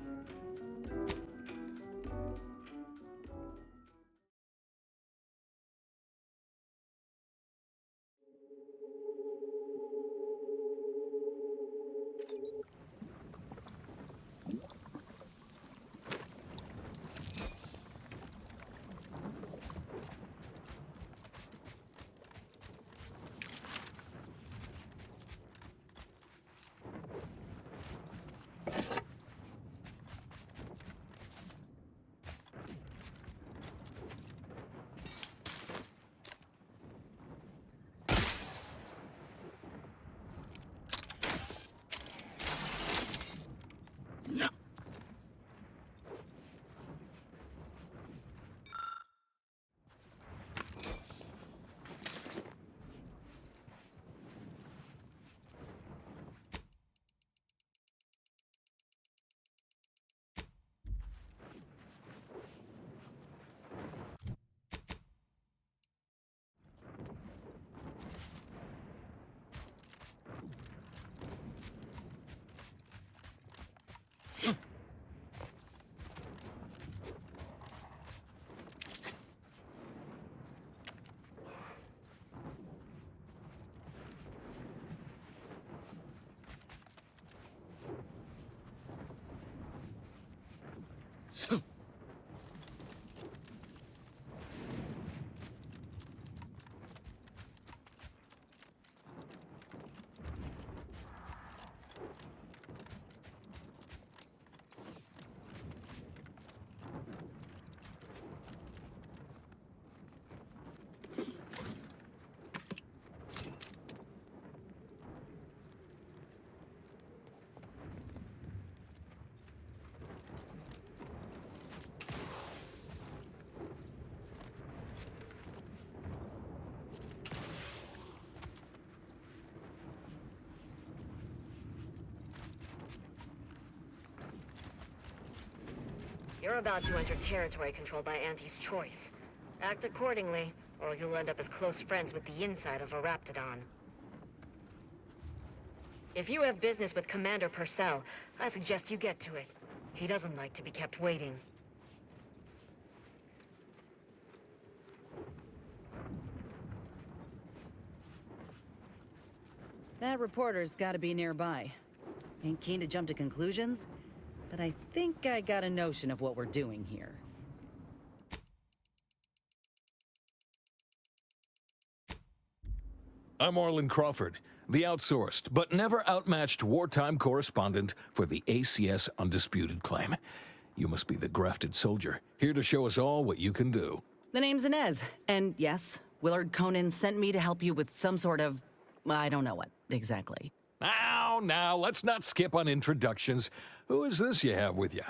You're about to enter territory controlled by Auntie's choice. Act accordingly, or you'll end up as close friends with the inside of a Raptidon. If you have business with Commander Purcell, I suggest you get to it. He doesn't like to be kept waiting. That reporter's gotta be nearby. Ain't keen to jump to conclusions, but I think I got a notion of what we're doing here. I'm Orlin Crawford, the outsourced but never outmatched wartime correspondent for the ACS Undisputed Claim. You must be the grafted soldier, here to show us all what you can do. The name's Inez, and yes, Willard Conan sent me to help you with some sort of... I don't know what exactly. Now, let's not skip on introductions. Who is this you have with you?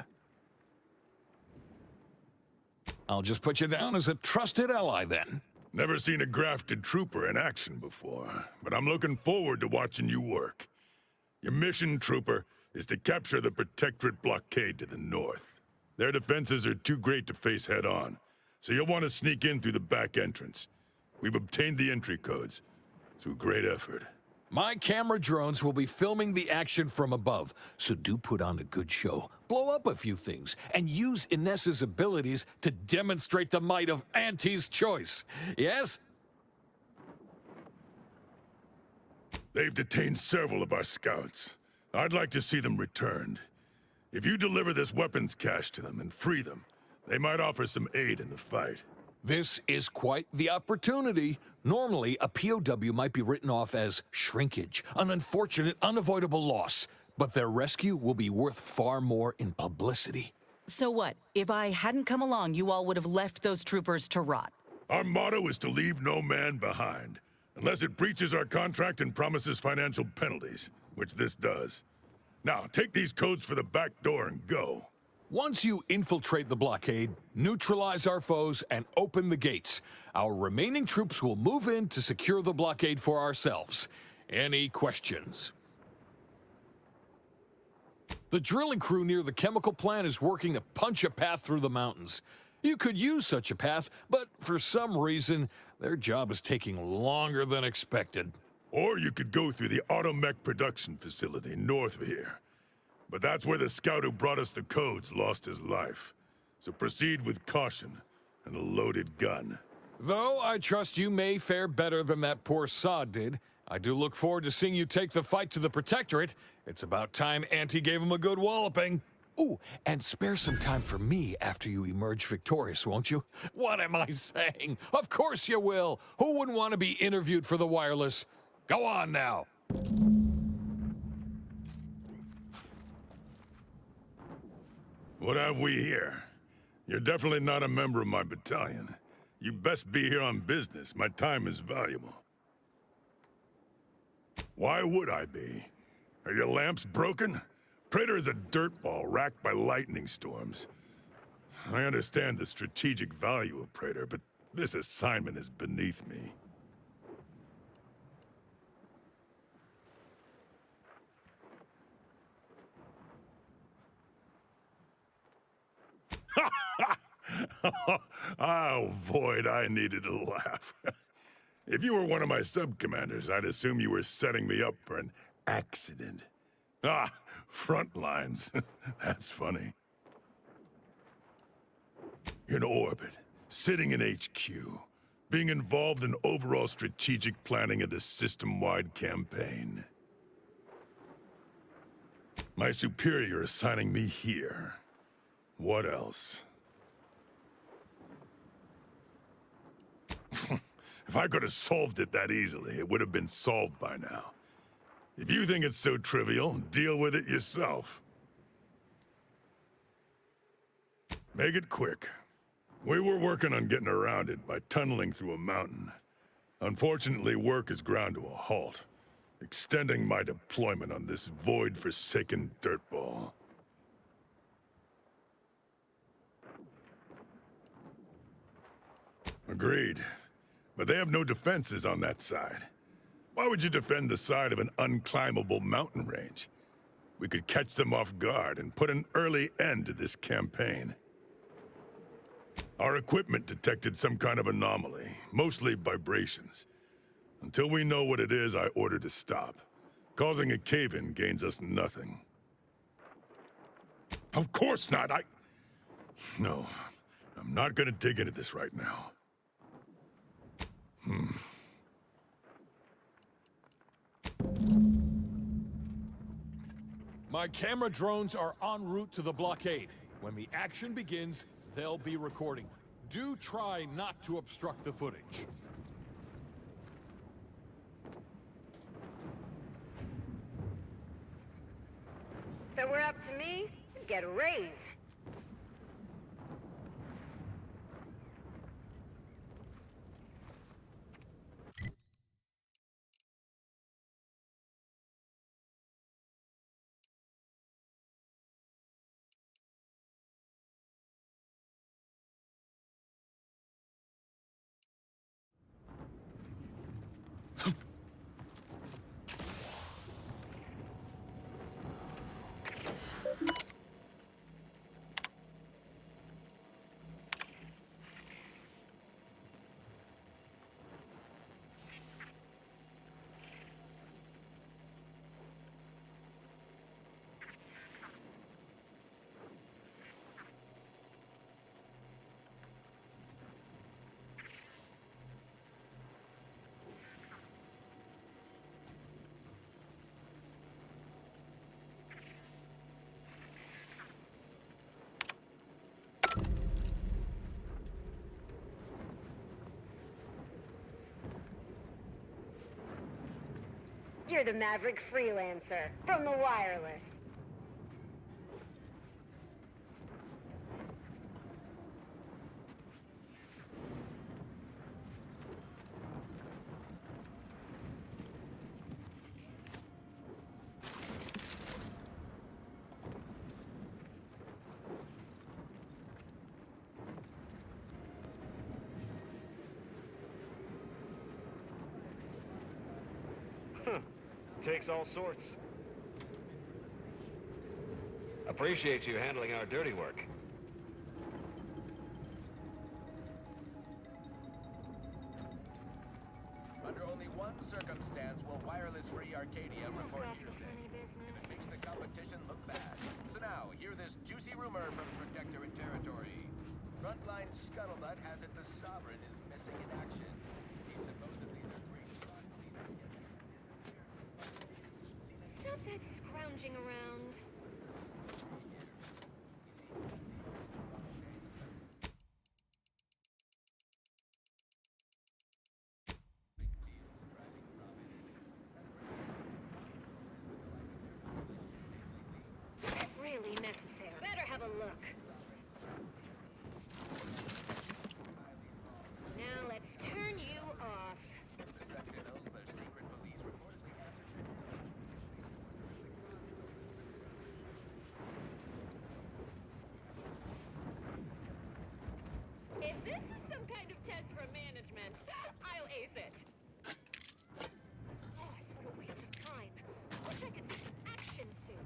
I'll just put you down as a trusted ally, then. Never seen a grafted trooper in action before, but I'm looking forward to watching you work. Your mission, trooper, is to capture the Protectorate blockade to the north. Their defenses are too great to face head-on, so you'll want to sneak in through the back entrance. We've obtained the entry codes through great effort. My camera drones will be filming the action from above, so do put on a good show, blow up a few things, and use Inez's abilities to demonstrate the might of Auntie's choice. Yes? They've detained several of our scouts. I'd like to see them returned. If you deliver this weapons cache to them and free them, they might offer some aid in the fight. This is quite the opportunity. Normally, a POW might be written off as shrinkage, an unfortunate, unavoidable loss. But their rescue will be worth far more in publicity. So what? If I hadn't come along, you all would have left those troopers to rot. Our motto is to leave no man behind, unless it breaches our contract and promises financial penalties, which this does. Now, take these codes for the back door and go. Once you infiltrate the blockade, neutralize our foes, and open the gates, our remaining troops will move in to secure the blockade for ourselves. Any questions? The drilling crew near the chemical plant is working to punch a path through the mountains. You could use such a path, but for some reason, their job is taking longer than expected. Or you could go through the Automech production facility north of here. But that's where the scout who brought us the codes lost his life. So proceed with caution and a loaded gun. Though I trust you may fare better than that poor sod did, I do look forward to seeing you take the fight to the Protectorate. It's about time Auntie gave him a good walloping. Ooh, and spare some time for me after you emerge victorious, won't you? What am I saying? Of course you will. Who wouldn't want to be interviewed for the wireless? Go on now. What have we here? You're definitely not a member of my battalion. You best be here on business. My time is valuable. Why would I be? Are your lamps broken? Praetor is a dirtball racked by lightning storms. I understand the strategic value of Praetor, but this assignment is beneath me. Oh, Void, I needed a laugh. If you were one of my sub-commanders, I'd assume you were setting me up for an accident. Ah, front lines. That's funny. In orbit, sitting in HQ, being involved in overall strategic planning of the system-wide campaign. My superior assigning me here. What else? If I could have solved it that easily, it would have been solved by now. If you think it's so trivial, deal with it yourself. Make it quick. We were working on getting around it by tunneling through a mountain. Unfortunately, work is ground to a halt, extending my deployment on this void-forsaken dirtball. Agreed. But they have no defenses on that side. Why would you defend the side of an unclimbable mountain range? We could catch them off guard and put an early end to this campaign. Our equipment detected some kind of anomaly, mostly vibrations. Until we know what it is, I ordered to stop. Causing a cave-in gains us nothing. Of course not, No, I'm not gonna dig into this right now. My camera drones are en route to the blockade. When the action begins, they'll be recording. Do try not to obstruct the footage. If it were up to me, I'd get a raise. You're the Maverick freelancer from the wireless. Takes all sorts. Appreciate you handling our dirty work. Under only one circumstance will wireless-free Arcadia report hearsay. If it makes the competition look bad. So now, hear this juicy rumor from Protectorate territory. Frontline scuttlebutt has it the Sovereign is missing in action. He's supposedly their great fraud leader. Stop that scrounging around. Is that really necessary? Better have a look. Now let's turn you off. The Sentinels, their secret police, reportedly answered If this is some kind of test for management, I'll ace it. Oh, it's what a waste of time. Wish I could see some action soon.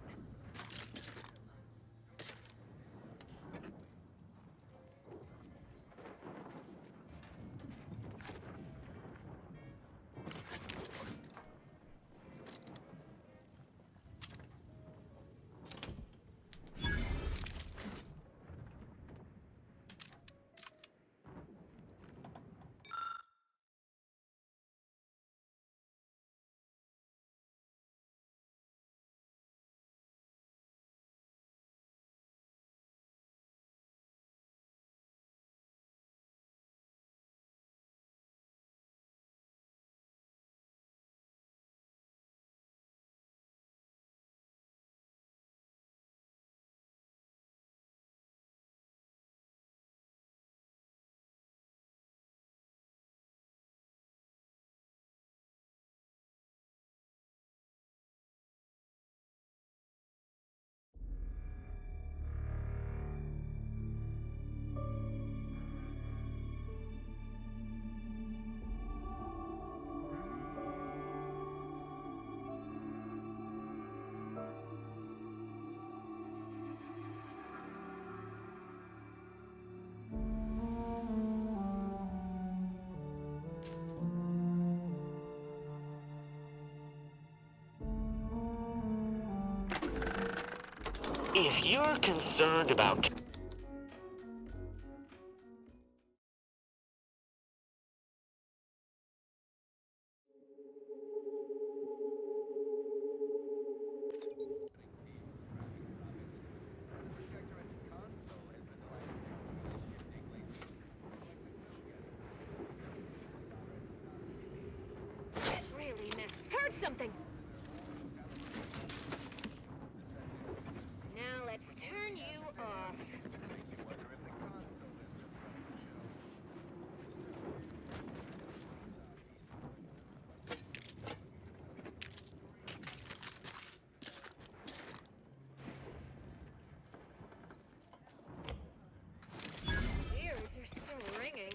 If you're concerned about... It really heard something. Now let's turn you off. Ears are still ringing.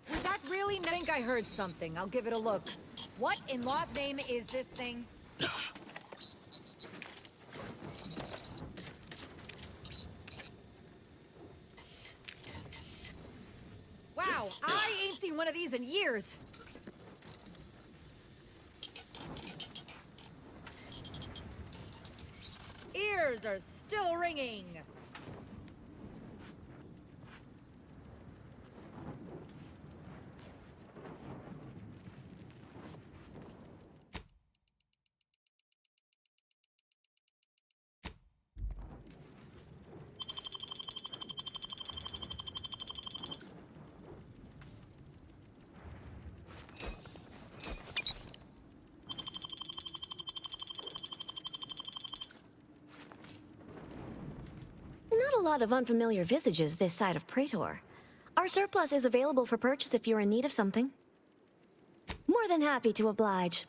Was that really? I think I heard something. I'll give it a look. What in law's name is this thing? Wow, I ain't seen one of these in years. Ears are still ringing. Not a lot of unfamiliar visages this side of Praetor. Our surplus is available for purchase if you're in need of something. More than happy to oblige.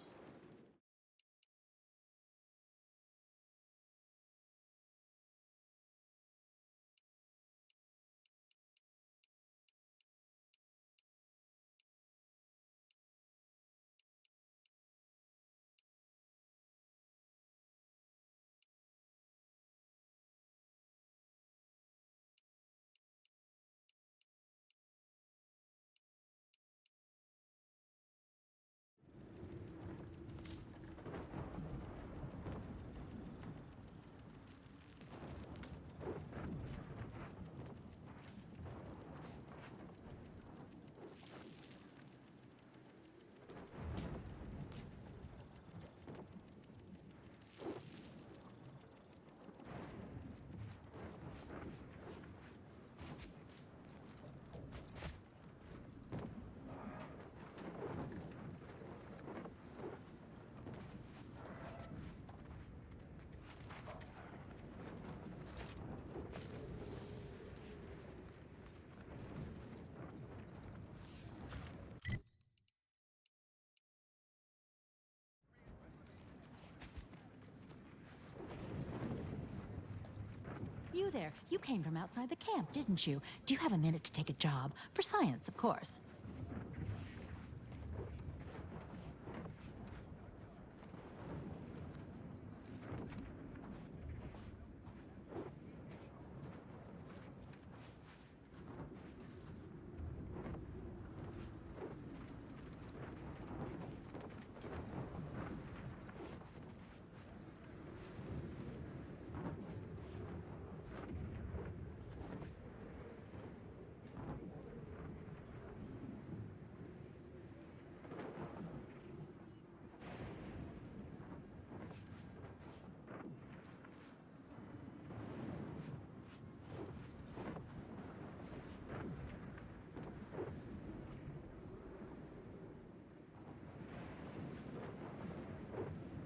You there. You came from outside the camp, didn't you? Do you have a minute to take a job? For science, of course.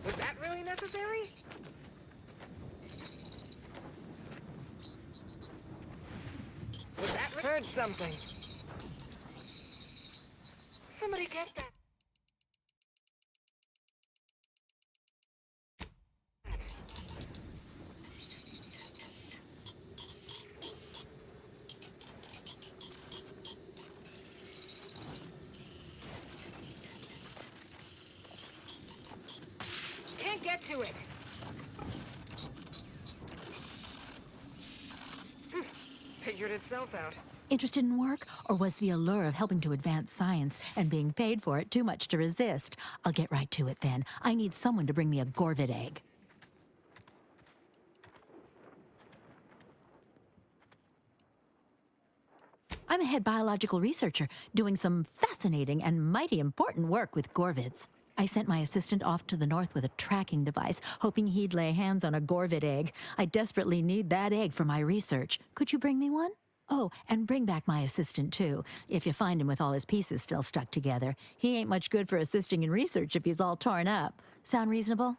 Was that really necessary? Was that heard something? Somebody get that. Can't get to it. Figured itself out. Interested in work? Or was the allure of helping to advance science and being paid for it too much to resist? I'll get right to it then. I need someone to bring me a Gorvid egg. I'm a head biological researcher doing some fascinating and mighty important work with Gorvids. I sent my assistant off to the north with a tracking device, hoping he'd lay hands on a Gorvid egg. I desperately need that egg for my research. Could you bring me one? Oh, and bring back my assistant, too, if you find him with all his pieces still stuck together. He ain't much good for assisting in research if he's all torn up. Sound reasonable?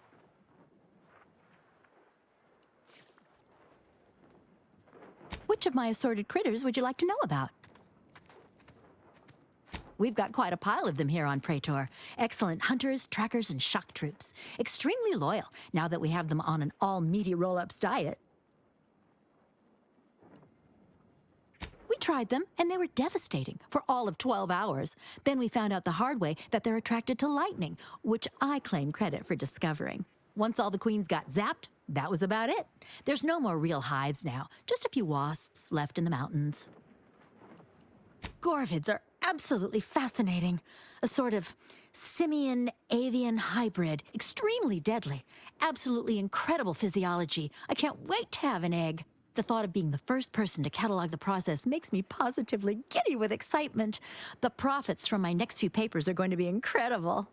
Which of my assorted critters would you like to know about? We've got quite a pile of them here on Praetor. Excellent hunters, trackers, and shock troops. Extremely loyal, now that we have them on an all-meaty roll-ups diet. We tried them, and they were devastating for all of 12 hours. Then we found out the hard way that they're attracted to lightning, which I claim credit for discovering. Once all the queens got zapped, that was about it. There's no more real hives now, just a few wasps left in the mountains. Gorvids are absolutely fascinating. A sort of simian-avian hybrid, extremely deadly. Absolutely incredible physiology. I can't wait to have an egg. The thought of being the first person to catalog the process makes me positively giddy with excitement. The profits from my next few papers are going to be incredible.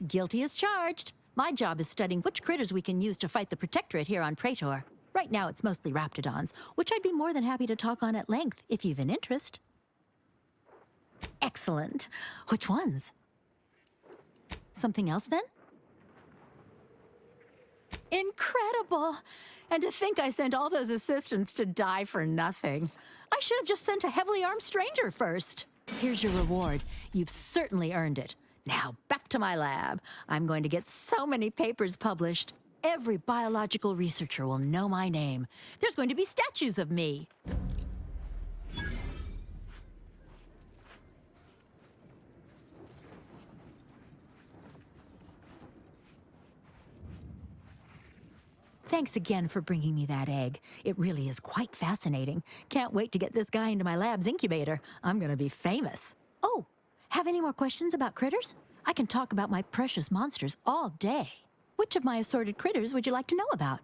Guilty as charged. My job is studying which critters we can use to fight the Protectorate here on Praetor. Right now it's mostly Raptidons, which I'd be more than happy to talk on at length if you've an interest. Excellent. Which ones? Something else then? Incredible! And to think I sent all those assistants to die for nothing. I should have just sent a heavily armed stranger first. Here's your reward. You've certainly earned it. Now, back to my lab. I'm going to get so many papers published. Every biological researcher will know my name. There's going to be statues of me. Thanks again for bringing me that egg. It really is quite fascinating. Can't wait to get this guy into my lab's incubator. I'm gonna be famous. Oh, have any more questions about critters? I can talk about my precious monsters all day. Which of my assorted critters would you like to know about?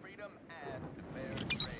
Freedom and fair trade.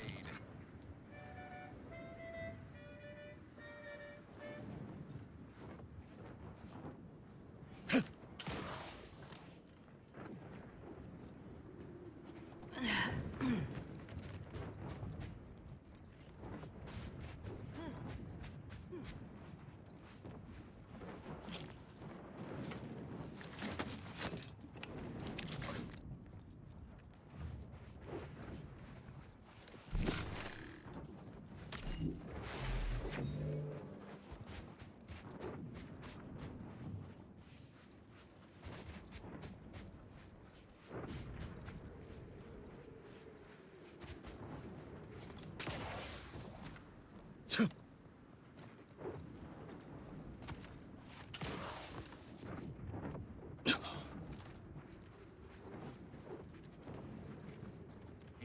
You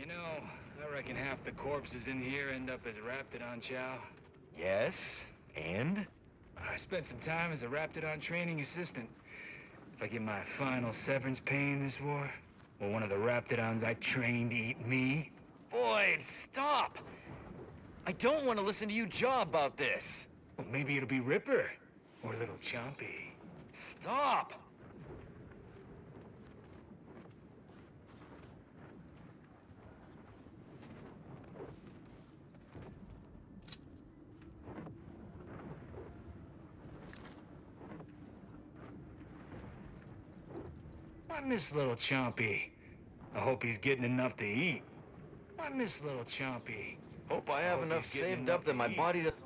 know, I reckon half the corpses in here end up as Raptidon chow. Yes, and? I spent some time as a Raptidon training assistant. If I get my final severance pay in this war, will one of the Raptidons I trained eat me? Boyd, stop! I don't want to listen to you jaw about this. Well, maybe it'll be Ripper, or Little Chompy. Stop! I miss Little Chompy. I hope he's getting enough to eat. I miss Little Chompy. Hope I have enough he's getting saved up enough that to my eat. body doesn't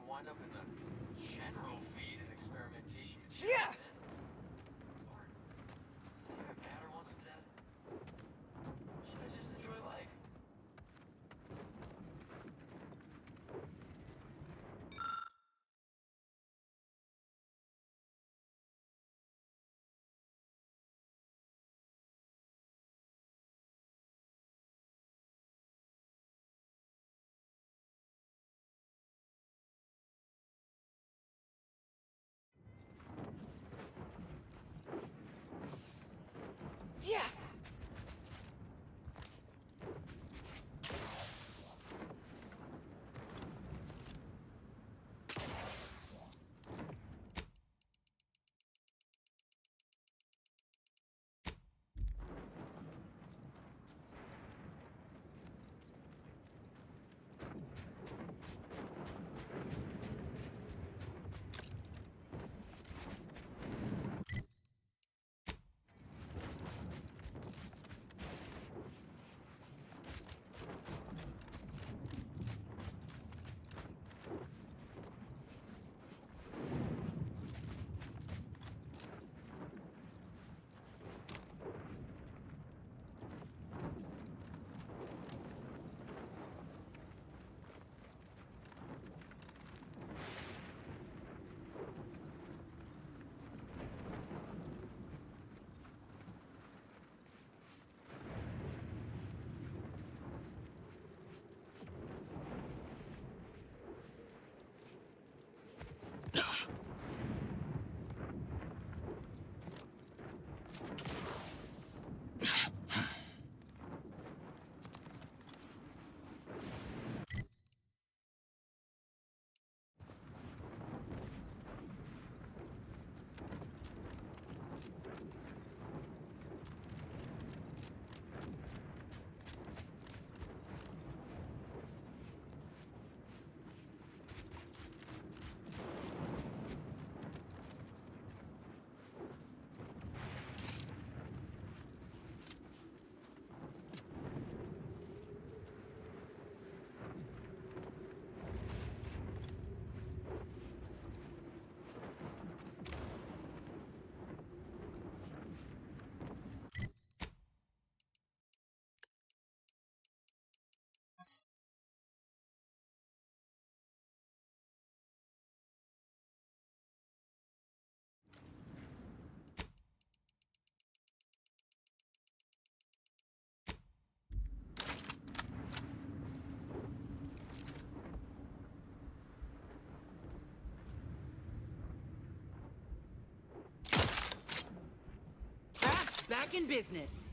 Back in business.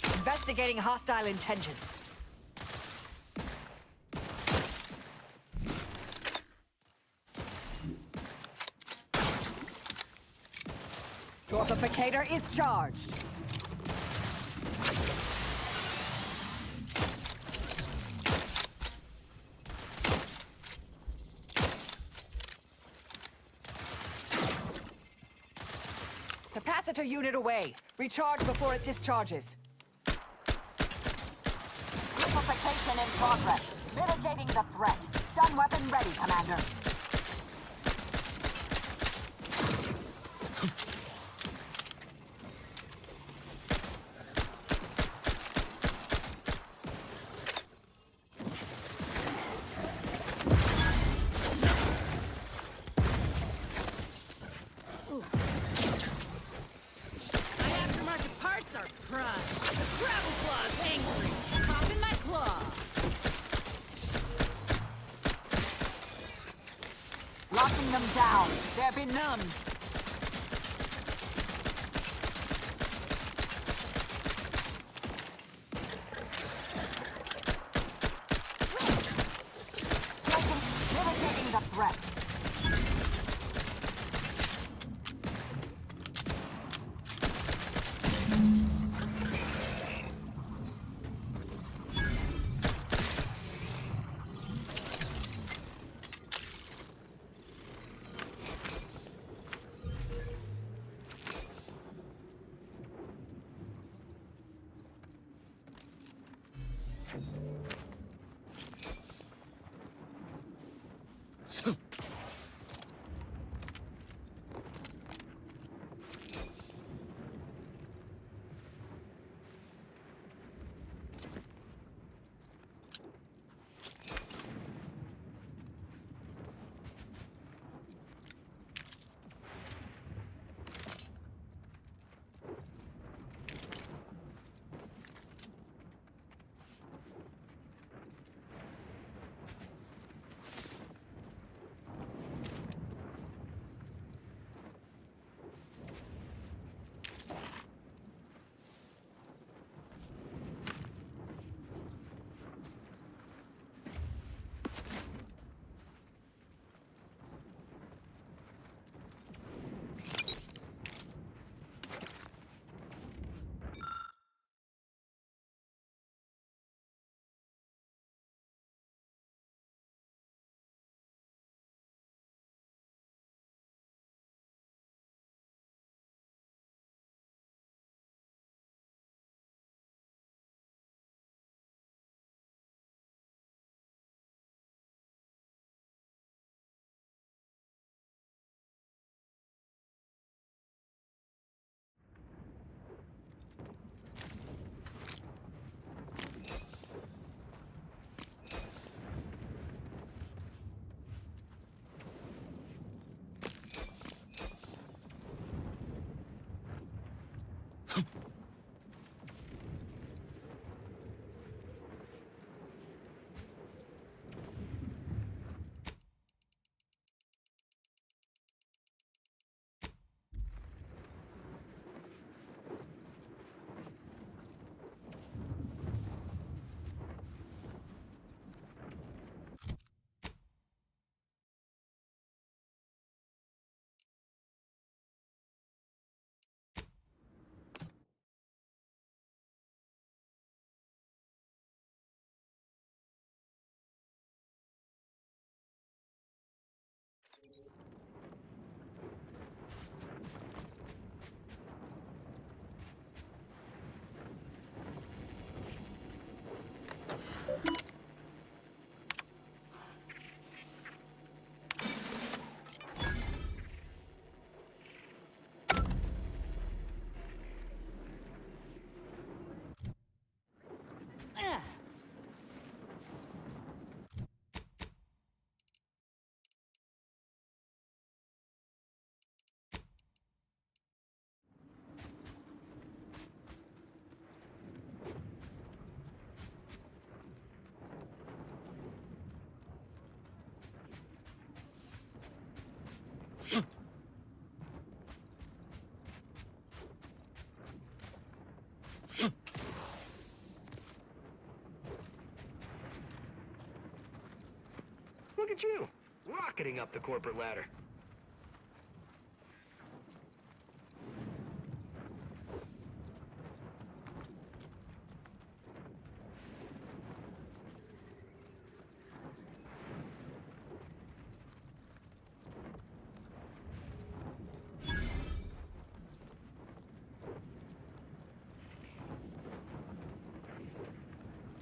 Investigating hostile intentions. Torpificator is charged. Capacitor unit away. Recharge before it discharges. Amplification in progress. Mitigating the threat. Stun weapon ready, Commander. My aftermarket parts are prime. The gravel claw's angry. Pop in my claw. Locking them down. They're benumbed. Mitigating the threat. Look at you, rocketing up the corporate ladder.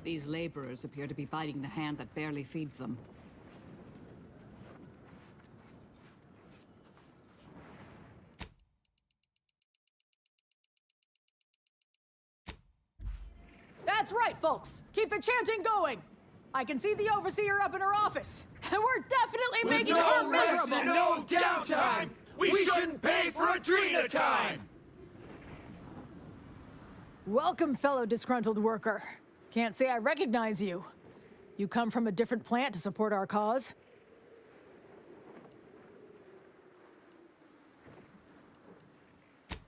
These laborers appear to be biting the hand that barely feeds them. That's right, folks. Keep the chanting going. I can see the overseer up in her office, and we're definitely making her miserable. And no downtime! We shouldn't pay for Adrena time! Welcome, fellow disgruntled worker. Can't say I recognize you. You come from a different plant to support our cause?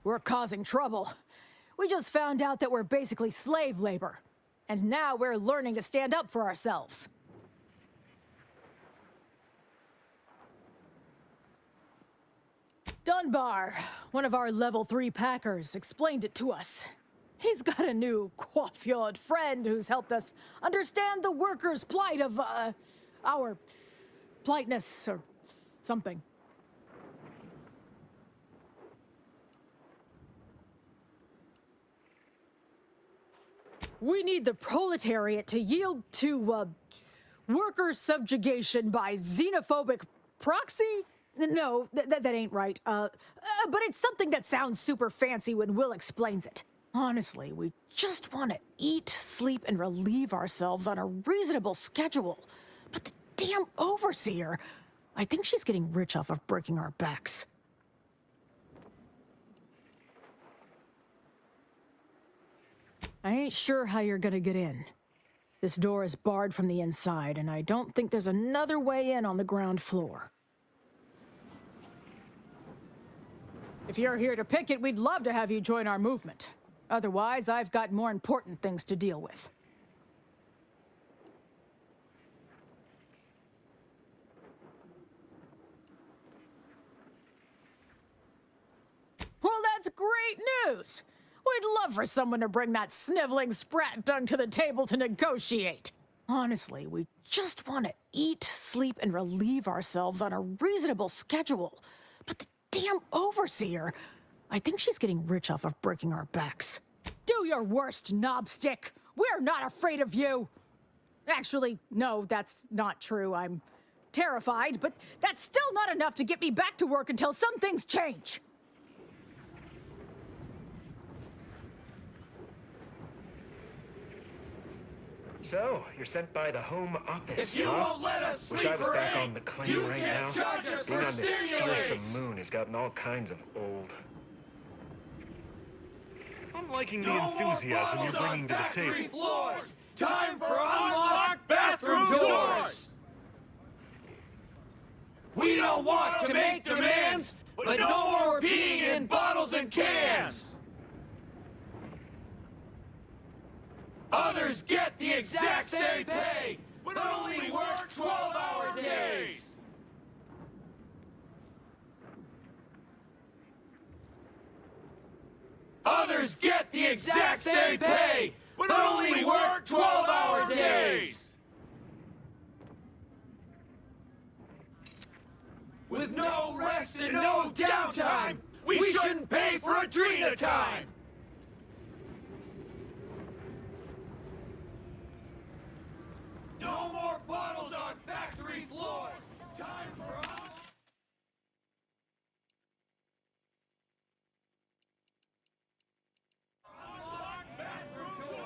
We're causing trouble. We just found out that we're basically slave labor. And now we're learning to stand up for ourselves. Dunbar, one of our level 3 packers, explained it to us. He's got a new coiffeured friend who's helped us understand the workers' plight of, our politeness or something. We need the proletariat to yield to, worker subjugation by xenophobic proxy? No, that ain't right. But it's something that sounds super fancy when Will explains it. Honestly, we just want to eat, sleep, and relieve ourselves on a reasonable schedule. But the damn overseer, I think she's getting rich off of breaking our backs. I ain't sure how you're gonna get in. This door is barred from the inside, and I don't think there's another way in on the ground floor. If you're here to picket, we'd love to have you join our movement. Otherwise, I've got more important things to deal with. Well, that's great news! We'd love for someone to bring that sniveling sprat dunk to the table to negotiate. Honestly, we just want to eat, sleep, and relieve ourselves on a reasonable schedule. But the damn overseer, I think she's getting rich off of breaking our backs. Do your worst, knobstick! We're not afraid of you! Actually, no, that's not true. I'm terrified, but that's still not enough to get me back to work until some things change. So, you're sent by the Home Office, If you huh? won't let us Wish sleep I was for back 8, on the claim you right can't now. charge us Being for on this stimulates. fearsome moon has gotten all kinds of old. I'm liking the No more enthusiasm you're bottles on bringing to the factory table. floors. Time for unlocked bathroom doors! We don't want to make demands, but no more peeing in bottles and cans! Others get the exact same pay, but only work 12-hour days! Others get the exact same pay, but only work 12-hour days! With no rest and no downtime, we shouldn't pay for Adrena time! No more bottles on factory floors! Time for unlocked bathroom doors!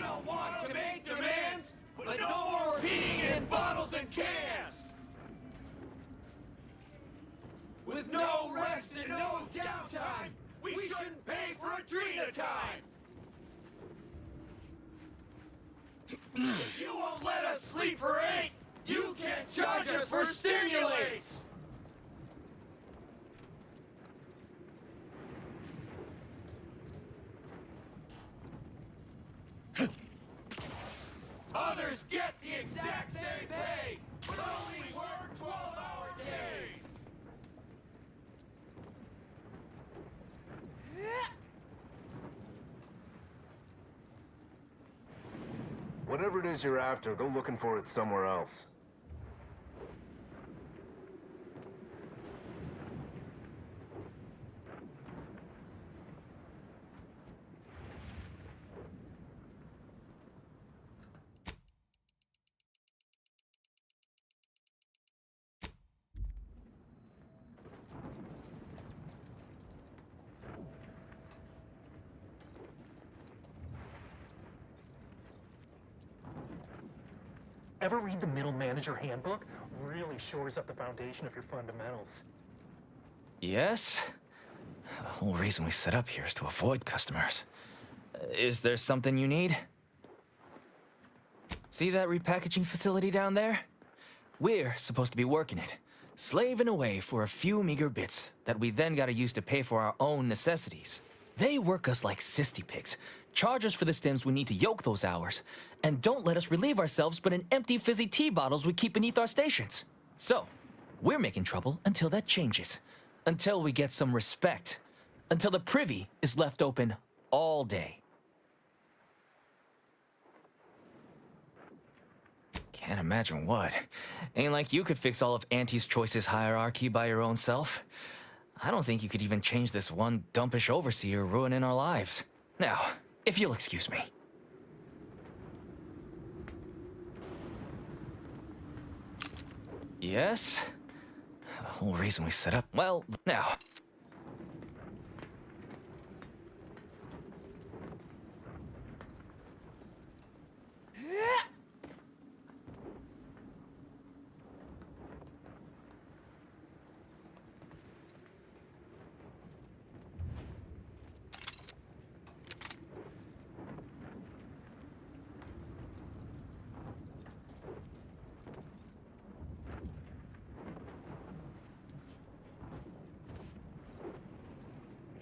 don't want to make demands, but no more peeing in bottles and cans! With no rest and no downtime, we shouldn't pay for a Adrena time! If you won't let us sleep for 8, you can't charge us for stimulates! Others get the exact same pay, but only work 12-hour days! Whatever it is you're after, go looking for it somewhere else. Ever read the Middle Manager Handbook? Really shores up the foundation of your fundamentals. Yes? The whole reason we set up here is to avoid customers. Is there something you need? See that repackaging facility down there? We're supposed to be working it, slaving away for a few meager bits that we then gotta use to pay for our own necessities. They work us like sissy pigs, charge us for the stims we need to yoke those hours, and don't let us relieve ourselves but in empty fizzy tea bottles we keep beneath our stations. So, we're making trouble until that changes. Until we get some respect. Until the privy is left open all day. Can't imagine what. Ain't like you could fix all of Auntie's Choice's hierarchy by your own self. I don't think you could even change this one dumpish overseer ruining our lives. Now, if you'll excuse me. Yes? The whole reason we set up... Well, now...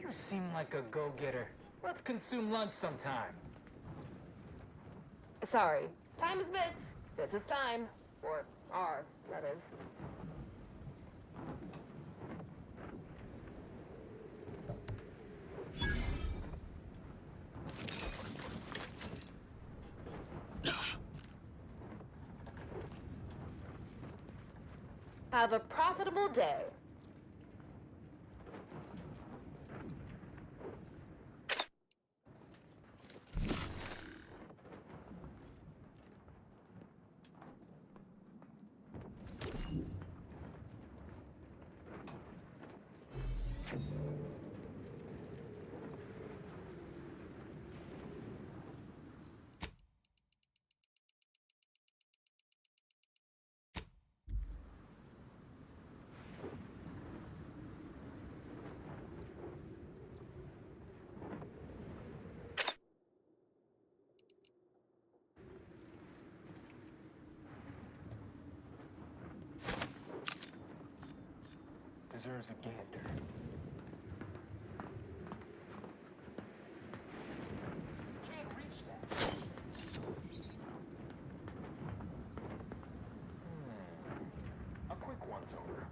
You seem like a go-getter. Let's consume lunch sometime. Sorry. Time is bits. Bits is time. Or are, that is. Have a profitable day. Deserves a gander. Can't reach that. A quick once over.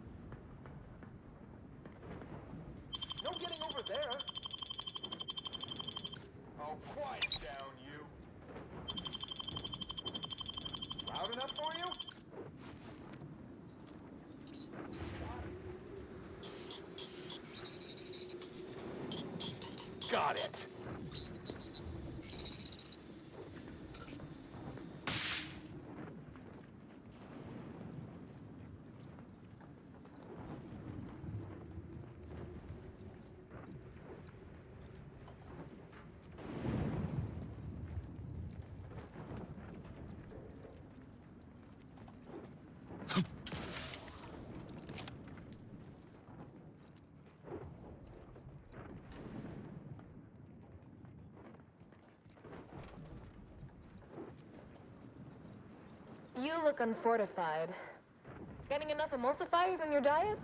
No getting over there. Oh, quiet down, you. Loud enough for you? Got it. look unfortified. Getting enough emulsifiers in your diet?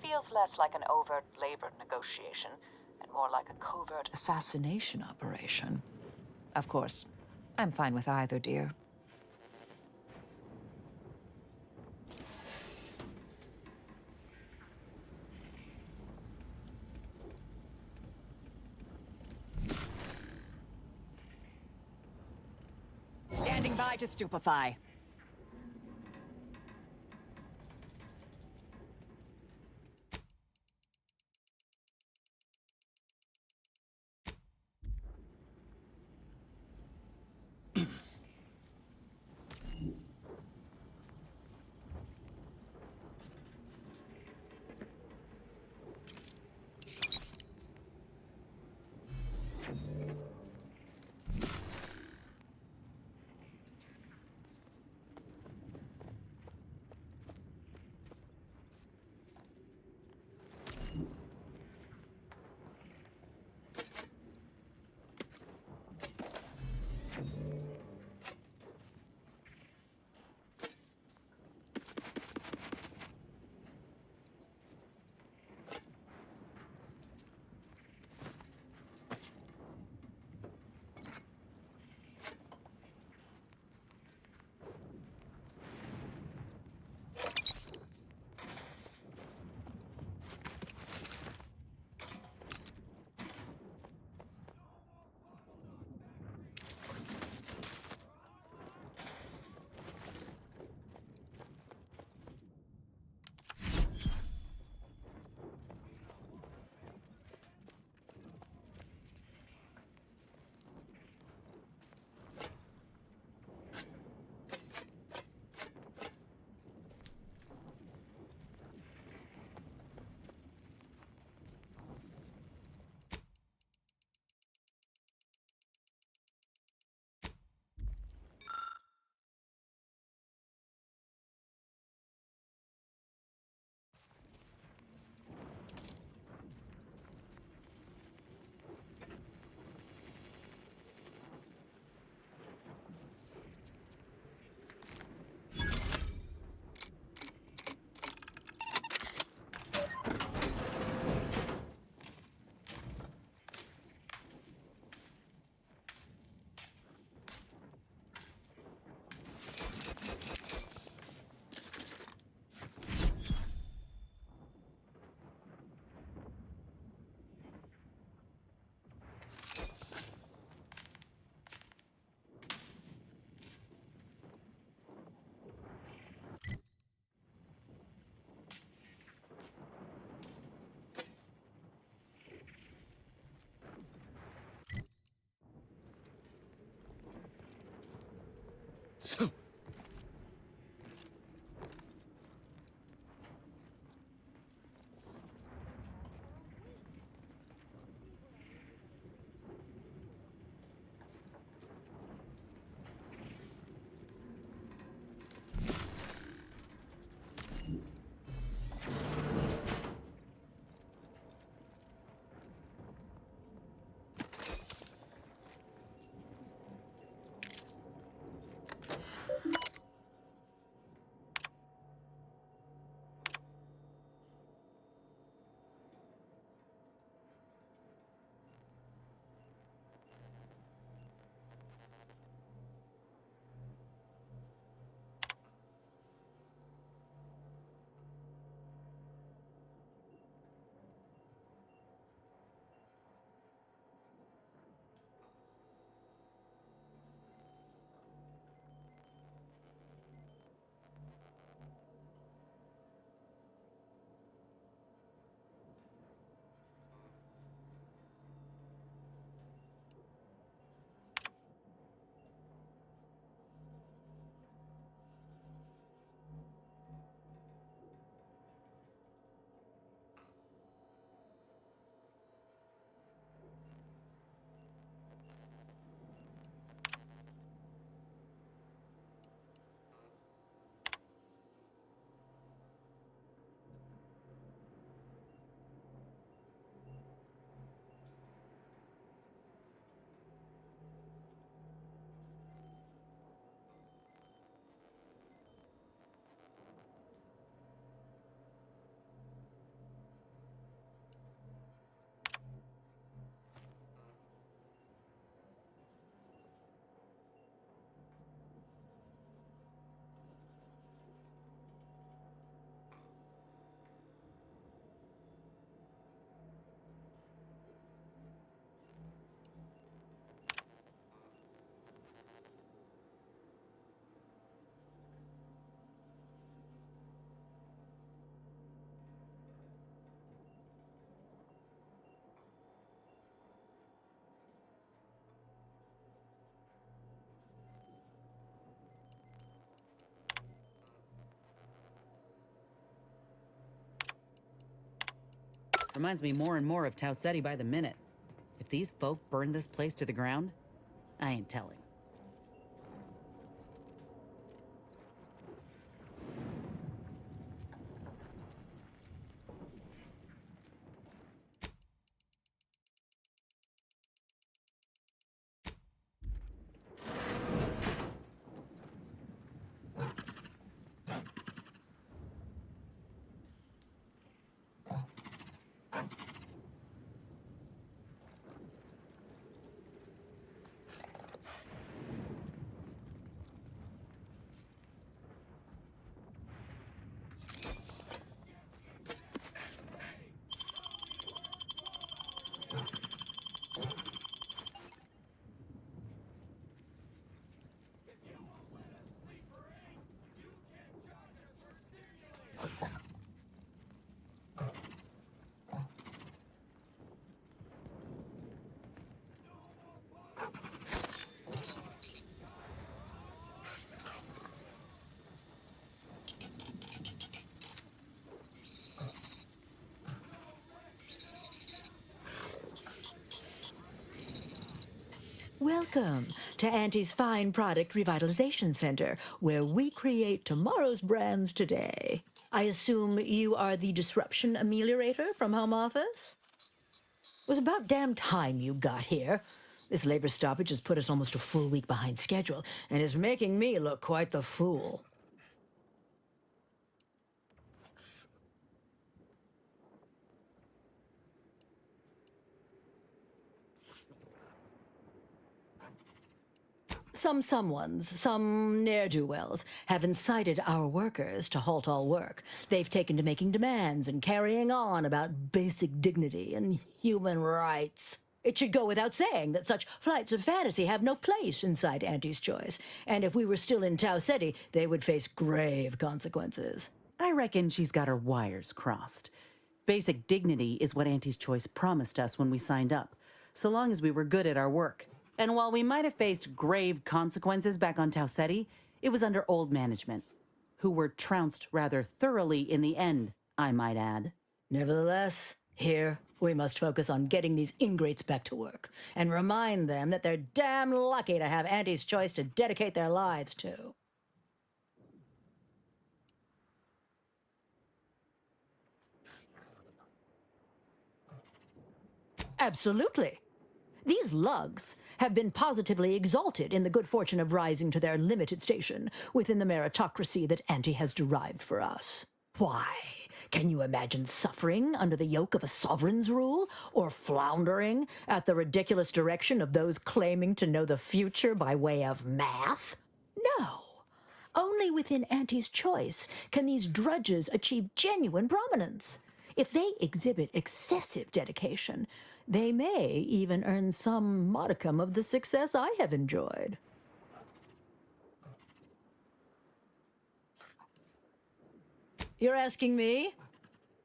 Feels less like an overt labor negotiation and more like a covert assassination operation. Of course, I'm fine with either, dear. Standing by to stupefy. Reminds me more and more of Tau Ceti by the minute. If these folk burn this place to the ground, I ain't telling. Welcome to Auntie's Fine Product Revitalization Center, where we create tomorrow's brands today. I assume you are the disruption ameliorator from home office? It was about damn time you got here. This labor stoppage has put us almost a full week behind schedule and is making me look quite the fool. Some ne'er-do-wells, have incited our workers to halt all work. They've taken to making demands and carrying on about basic dignity and human rights. It should go without saying that such flights of fantasy have no place inside Auntie's Choice, and if we were still in Tau Ceti, they would face grave consequences. I reckon she's got her wires crossed. Basic dignity is what Auntie's Choice promised us when we signed up, so long as we were good at our work. And while we might have faced grave consequences back on Tau Ceti, it was under old management, who were trounced rather thoroughly in the end, I might add. Nevertheless, here we must focus on getting these ingrates back to work and remind them that they're damn lucky to have Auntie's Choice to dedicate their lives to. Absolutely. These lugs have been positively exalted in the good fortune of rising to their limited station within the meritocracy that Auntie has derived for us. Why? Can you imagine suffering under the yoke of a sovereign's rule, or floundering at the ridiculous direction of those claiming to know the future by way of math? No. Only within Auntie's Choice can these drudges achieve genuine prominence. If they exhibit excessive dedication, they may even earn some modicum of the success I have enjoyed. You're asking me?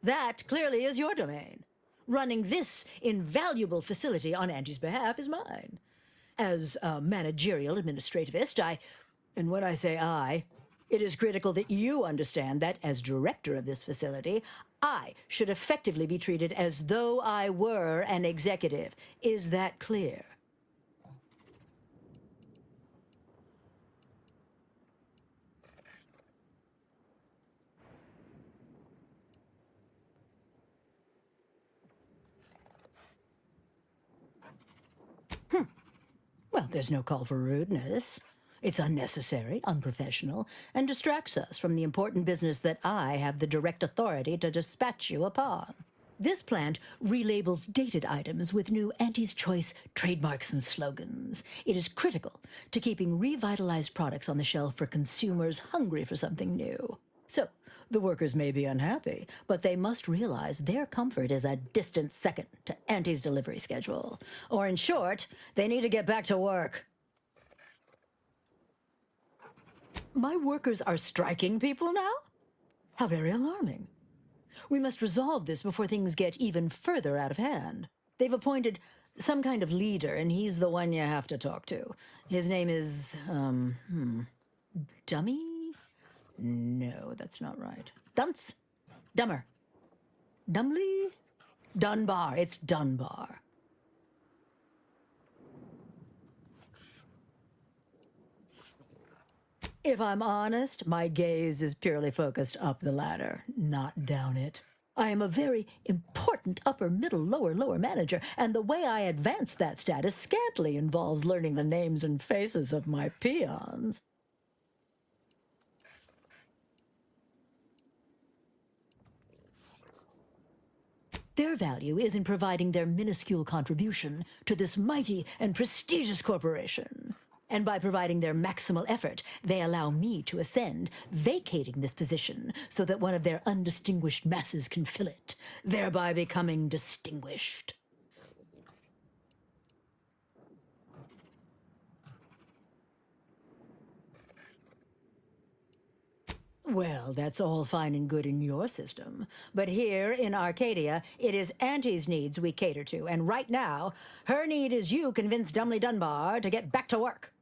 That clearly is your domain. Running this invaluable facility on Auntie's behalf is mine. As a managerial administrativist, and when I say I, it is critical that you understand that as director of this facility, I should effectively be treated as though I were an executive. Is that clear? Well, there's no call for rudeness. It's unnecessary, unprofessional, and distracts us from the important business that I have the direct authority to dispatch you upon. This plant relabels dated items with new Auntie's Choice trademarks and slogans. It is critical to keeping revitalized products on the shelf for consumers hungry for something new. So, the workers may be unhappy, but they must realize their comfort is a distant second to Auntie's delivery schedule. Or in short, they need to get back to work. My workers are striking people now? How very alarming. We must resolve this before things get even further out of hand. They've appointed some kind of leader, and he's the one you have to talk to. His name is, Dummy? No, that's not right. Dunce? Dummer? Dumbly? Dunbar, it's Dunbar. If I'm honest, my gaze is purely focused up the ladder, not down it. I am a very important upper, middle, lower manager, and the way I advance that status scantily involves learning the names and faces of my peons. Their value is in providing their minuscule contribution to this mighty and prestigious corporation. And by providing their maximal effort, they allow me to ascend, vacating this position so that one of their undistinguished masses can fill it, thereby becoming distinguished. Well, that's all fine and good in your system. But here in Arcadia, it is Auntie's needs we cater to, and right now, her need is you convince Dumley Dunbar to get back to work.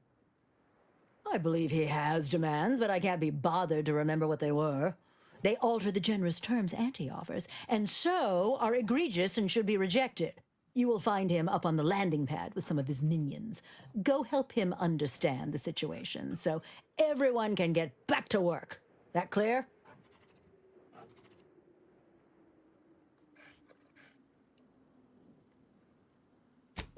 I believe he has demands, but I can't be bothered to remember what they were. They alter the generous terms Auntie offers, and so are egregious and should be rejected. You will find him up on the landing pad with some of his minions. Go help him understand the situation so everyone can get back to work. That clear?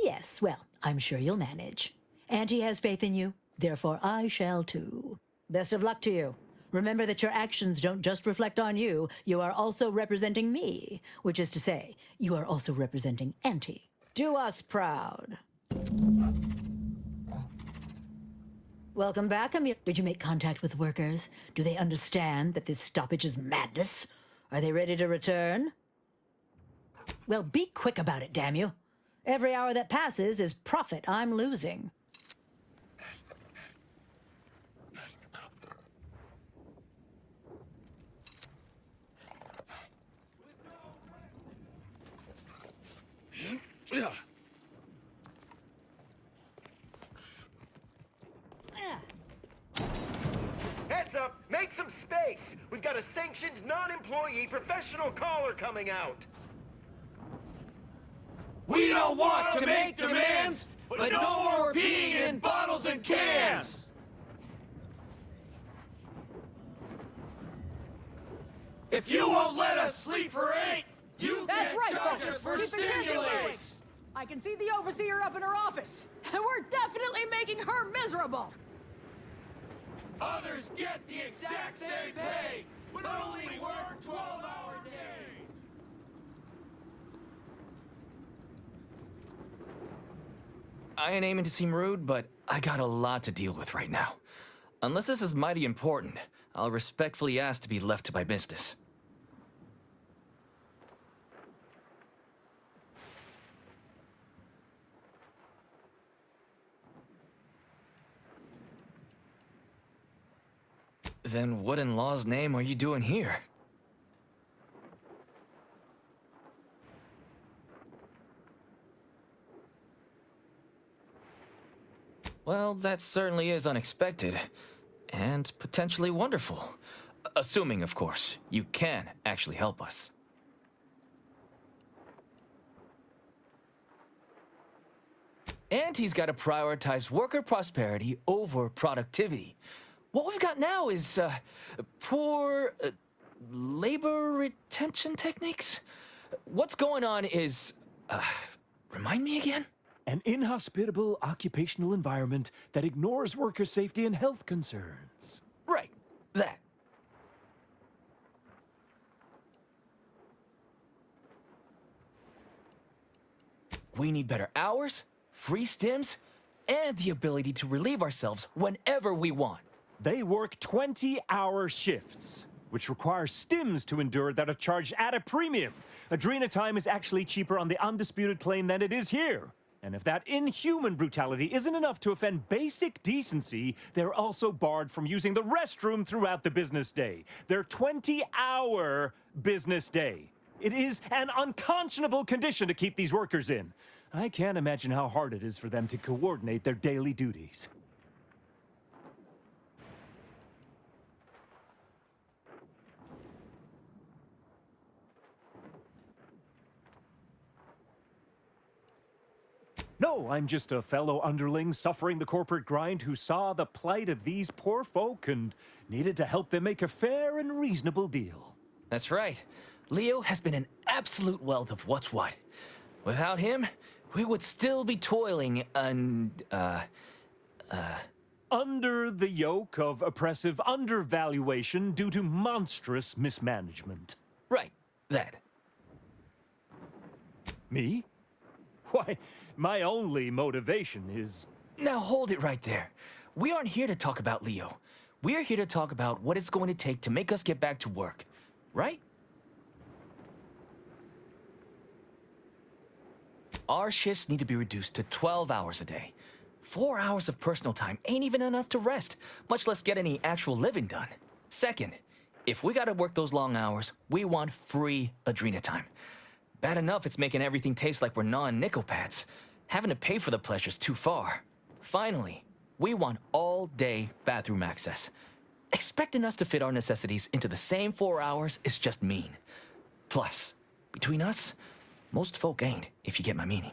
Yes, well, I'm sure you'll manage. Auntie has faith in you, therefore I shall too. Best of luck to you. Remember that your actions don't just reflect on you, you are also representing me, which is to say, you are also representing Auntie. Do us proud. Welcome back, Emil. Did you make contact with workers? Do they understand that this stoppage is madness? Are they ready to return? Well, be quick about it, damn you. Every hour that passes is profit I'm losing. Heads up! Make some space! We've got a sanctioned, non-employee professional caller coming out! We don't want to make demands, but no more peeing in bottles and cans! If you won't let us sleep for 8, you That's can't right, charge folks. us for Keep the tension stimulants! loose. I can see the overseer up in her office, and we're definitely making her miserable. Others get the exact same pay, but only work 12-hour days! I ain't aiming to seem rude, but I got a lot to deal with right now. Unless this is mighty important, I'll respectfully ask to be left to my business. Then what in law's name are you doing here? Well, that certainly is unexpected. And potentially wonderful. Assuming, of course, you can actually help us. Auntie's got to prioritize worker prosperity over productivity. What we've got now is poor labor retention techniques. What's going on is, remind me again? An inhospitable occupational environment that ignores worker safety and health concerns. Right, that. We need better hours, free stims, and the ability to relieve ourselves whenever we want. They work 20-hour shifts, which requires stims to endure that are charged at a premium. Adrena time is actually cheaper on the undisputed claim than it is here. And if that inhuman brutality isn't enough to offend basic decency, they're also barred from using the restroom throughout the business day. Their 20-hour business day. It is an unconscionable condition to keep these workers in. I can't imagine how hard it is for them to coordinate their daily duties. No, I'm just a fellow underling suffering the corporate grind who saw the plight of these poor folk and needed to help them make a fair and reasonable deal. That's right. Leo has been an absolute wealth of what's what. Without him, we would still be toiling under the yoke of oppressive undervaluation due to monstrous mismanagement. Right, that. Me? Why, my only motivation is... Now hold it right there. We aren't here to talk about Leo. We're here to talk about what it's going to take to make us get back to work. Right? Our shifts need to be reduced to 12 hours a day. 4 hours of personal time ain't even enough to rest, much less get any actual living done. Second, if we gotta work those long hours, we want free Adrena time. Bad enough it's making everything taste like we're gnawing nickel pads. Having to pay for the pleasure's too far. Finally, we want all-day bathroom access. Expecting us to fit our necessities into the same 4 hours is just mean. Plus, between us, most folk ain't, if you get my meaning.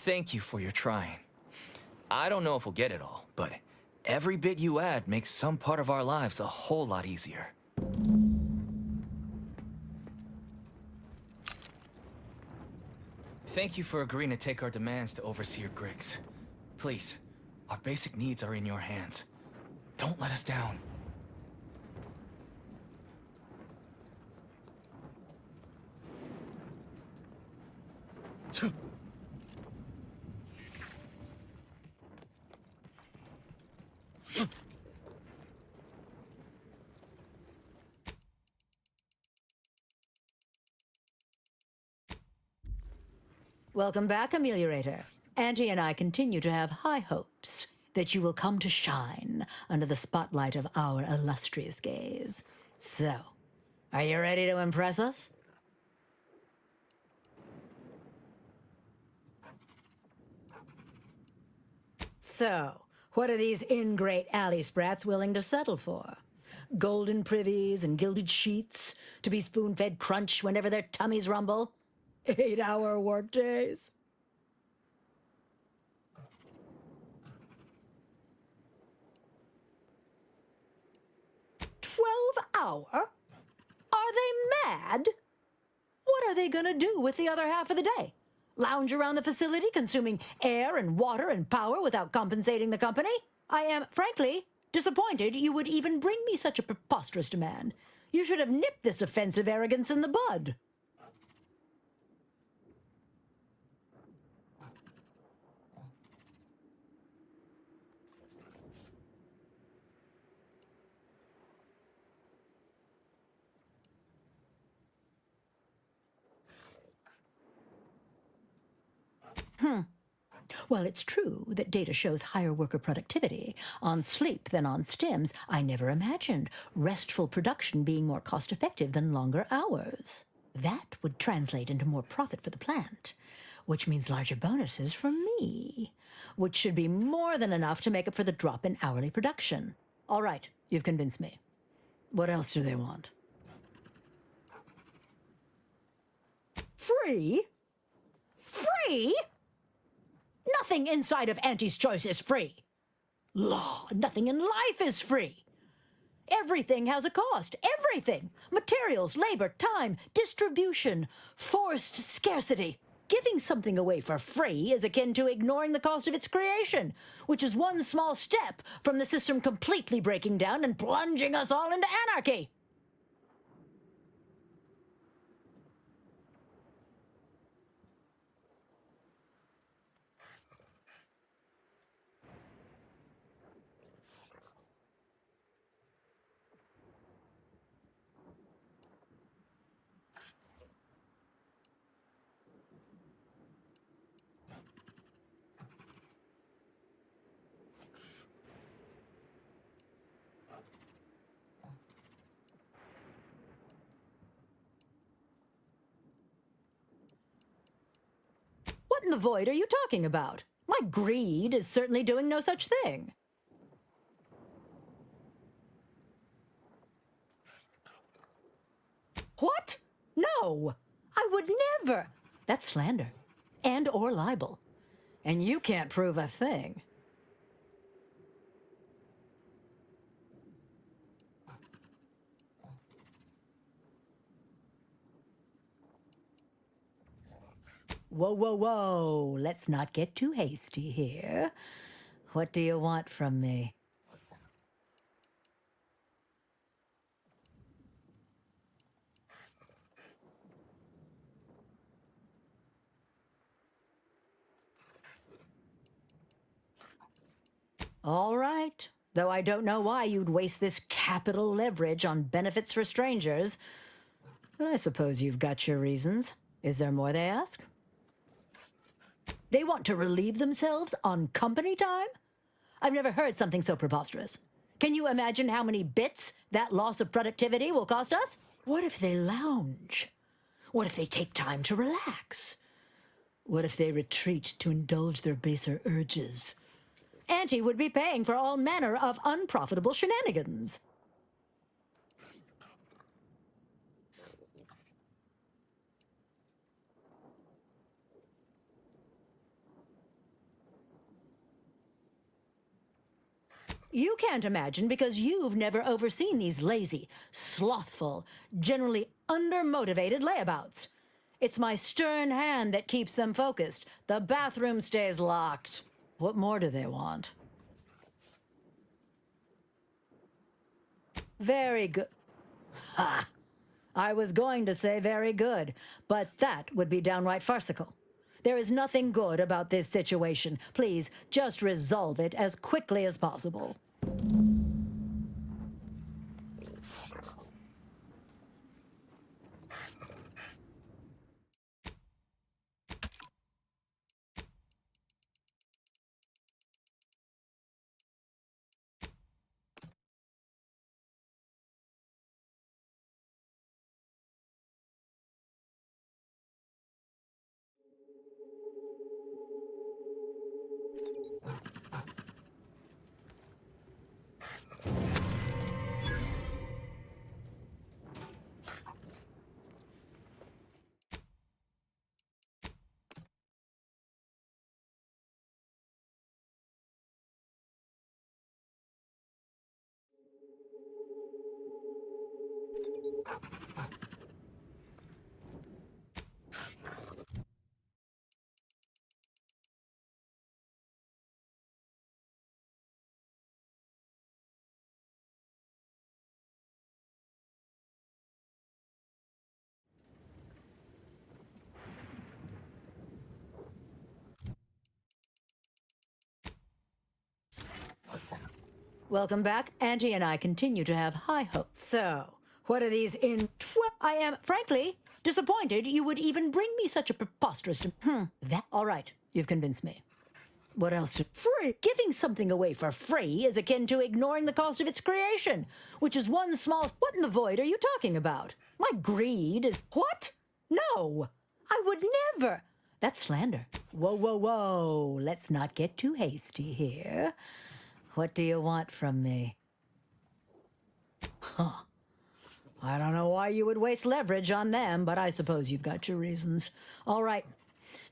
Thank you for your trying. I don't know if we'll get it all, but every bit you add makes some part of our lives a whole lot easier. Thank you for agreeing to take our demands to Overseer Griggs. Please, our basic needs are in your hands. Don't let us down. Welcome back, Ameliorator. Auntie and I continue to have high hopes that you will come to shine under the spotlight of our illustrious gaze. So, are you ready to impress us? So, what are these ingrate alley sprats willing to settle for? Golden privies and gilded sheets to be spoon-fed crunch whenever their tummies rumble? 8-hour workdays? 12-hour? Are they mad? What are they gonna do with the other half of the day? Lounge around the facility consuming air and water and power without compensating the company? I am, frankly, disappointed you would even bring me such a preposterous demand. You should have nipped this offensive arrogance in the bud. While it's true that data shows higher worker productivity on sleep than on stims, I never imagined restful production being more cost-effective than longer hours. That would translate into more profit for the plant, which means larger bonuses for me, which should be more than enough to make up for the drop in hourly production. All right, you've convinced me. What else do they want? Free? Free? Nothing inside of Auntie's Choice is free. Law, nothing in life is free. Everything has a cost. Everything. Materials, labor, time, distribution, forced scarcity. Giving something away for free is akin to ignoring the cost of its creation, which is one small step from the system completely breaking down and plunging us all into anarchy. What in the void are you talking about? My greed is certainly doing no such thing. What? No! I would never! That's slander. And or libel. And you can't prove a thing. Whoa, whoa, whoa. Let's not get too hasty here. What do you want from me? All right. Though I don't know why you'd waste this capital leverage on benefits for strangers. But I suppose you've got your reasons. Is there more they ask? They want to relieve themselves on company time? I've never heard something so preposterous. Can you imagine how many bits that loss of productivity will cost us? What if they lounge? What if they take time to relax? What if they retreat to indulge their baser urges? Auntie would be paying for all manner of unprofitable shenanigans. You can't imagine because you've never overseen these lazy, slothful, generally undermotivated layabouts. It's my stern hand that keeps them focused. The bathroom stays locked. What more do they want? Very good. Ha! I was going to say very good, but that would be downright farcical. There is nothing good about this situation. Please, just resolve it as quickly as possible. Welcome back. Auntie and I continue to have high hopes. So, what are these I am, frankly, disappointed you would even bring me such a preposterous... That... All right, you've convinced me. What else to... Free! Giving something away for free is akin to ignoring the cost of its creation, which is one small... What in the void are you talking about? My greed is... What? No! I would never... That's slander. Whoa, whoa, whoa. Let's not get too hasty here. What do you want from me? Huh. I don't know why you would waste leverage on them, but I suppose you've got your reasons. All right.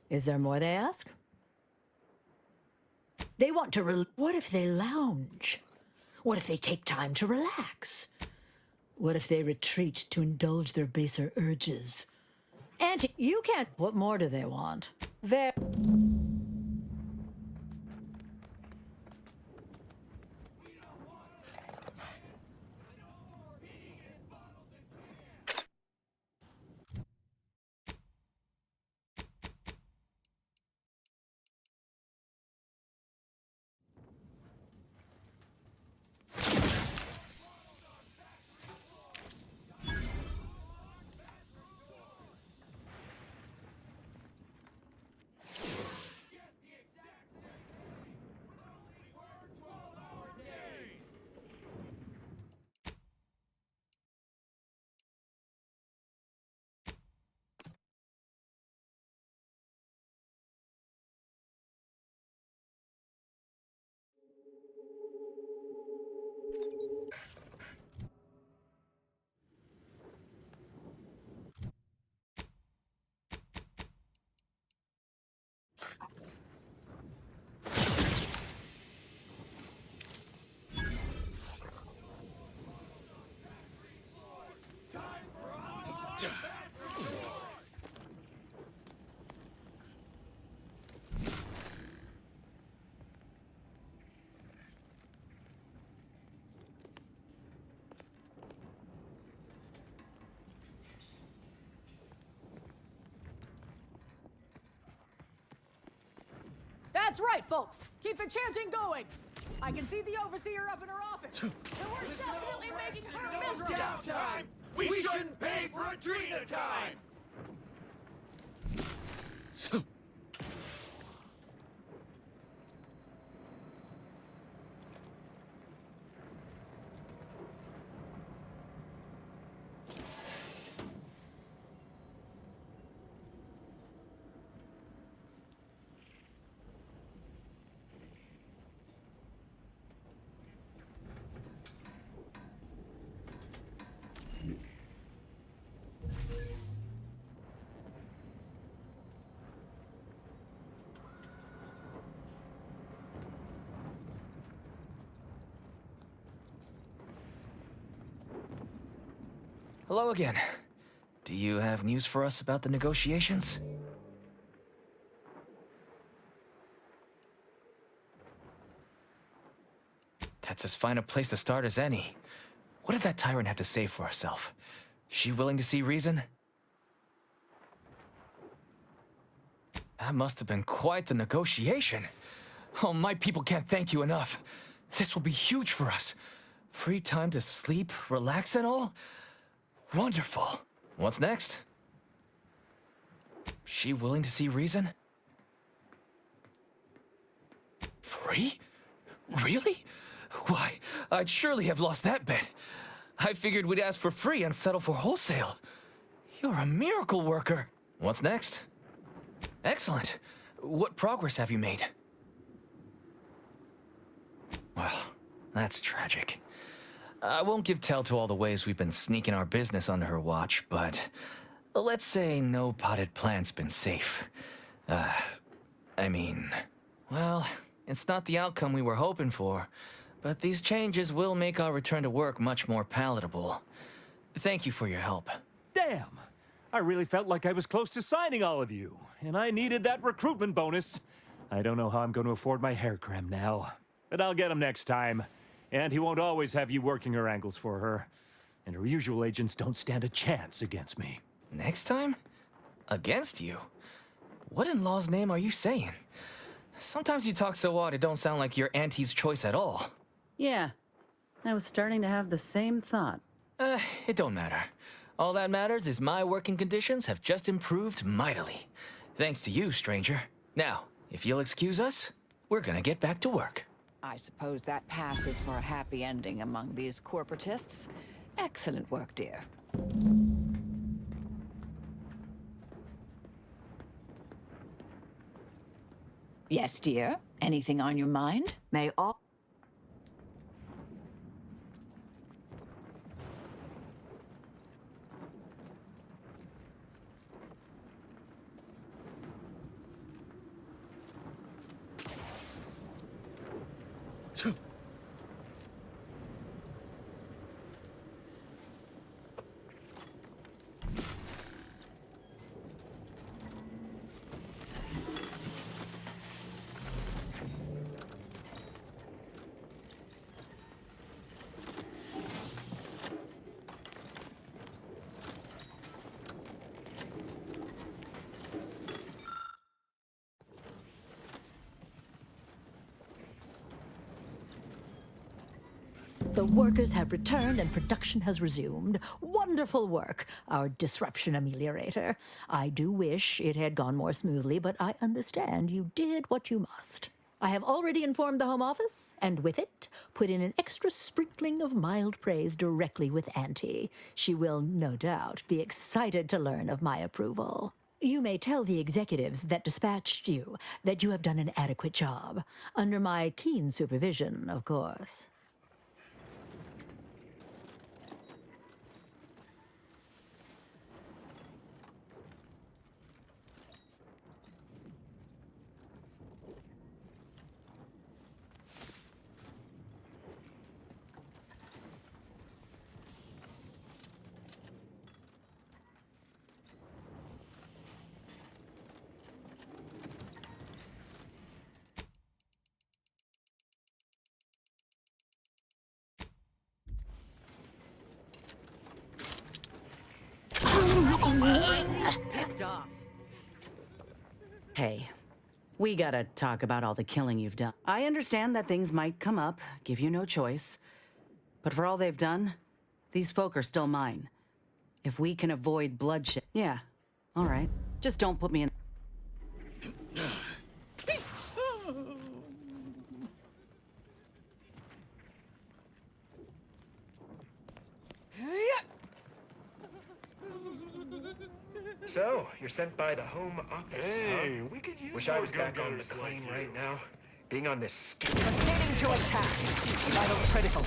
Is there more they ask? They want to What if they lounge? What if they take time to relax? What if they retreat to indulge their baser urges? Auntie, you can't... What more do they want? That's right, folks. Keep the chanting going. I can see the overseer up in her office. And we're definitely making her miserable. Downtime! We shouldn't pay for Adrena time! Hello again. Do you have news for us about the negotiations? That's as fine a place to start as any. What did that tyrant have to say for herself? Is she willing to see reason? That must have been quite the negotiation. Oh, my people can't thank you enough. This will be huge for us. Free time to sleep, relax and all? Wonderful. What's next? She willing to see reason? Free? Really? Why, I'd surely have lost that bet. I figured we'd ask for free and settle for wholesale. You're a miracle worker. What's next? Excellent. What progress have you made? Well, that's tragic. I won't give tell to all the ways we've been sneaking our business under her watch, but let's say no potted plant's been safe. Well, it's not the outcome we were hoping for, but these changes will make our return to work much more palatable. Thank you for your help. Damn! I really felt like I was close to signing all of you, and I needed that recruitment bonus. I don't know how I'm going to afford my hair creme now, but I'll get him next time. And he won't always have you working her angles for her. And her usual agents don't stand a chance against me. Next time? Against you? What in law's name are you saying? Sometimes you talk so odd it don't sound like you're Auntie's choice at all. Yeah, I was starting to have the same thought. It don't matter. All that matters is my working conditions have just improved mightily. Thanks to you, stranger. Now, if you'll excuse us, we're gonna get back to work. I suppose that passes for a happy ending among these corporatists. Excellent work, dear. Yes, dear. Anything on your mind? May all... The workers have returned and production has resumed. Wonderful work, our disruption ameliorator. I do wish it had gone more smoothly, but I understand you did what you must. I have already informed the Home Office, and with it, put in an extra sprinkling of mild praise directly with Auntie. She will, no doubt, be excited to learn of my approval. You may tell the executives that dispatched you that you have done an adequate job. Under my keen supervision, of course. stuff. Hey, we gotta talk about all the killing you've done. I understand that things might come up, give you no choice. But for all they've done, these folk are still mine. If we can avoid bloodshed... Yeah, all right. Just don't put me in... So, you're sent by the Home Office, Hey, huh? we could use Wish I more was back on the go-getters like claim you. right now. Being on this... Proceeding to attack. Vitals critical.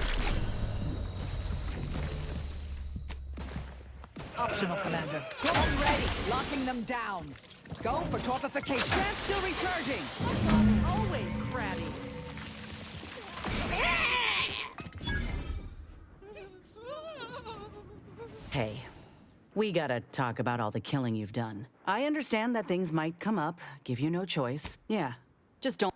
Optional, Commander. All ready. Locking them down. Go for torpification. Stand still recharging. Always crabby. Hey, we gotta talk about all the killing you've done. I understand that things might come up, give you no choice. Yeah, just don't...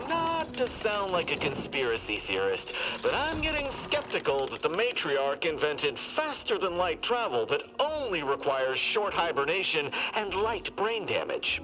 Not to sound like a conspiracy theorist, but I'm getting skeptical that the matriarch invented faster-than-light travel that only requires short hibernation and light brain damage.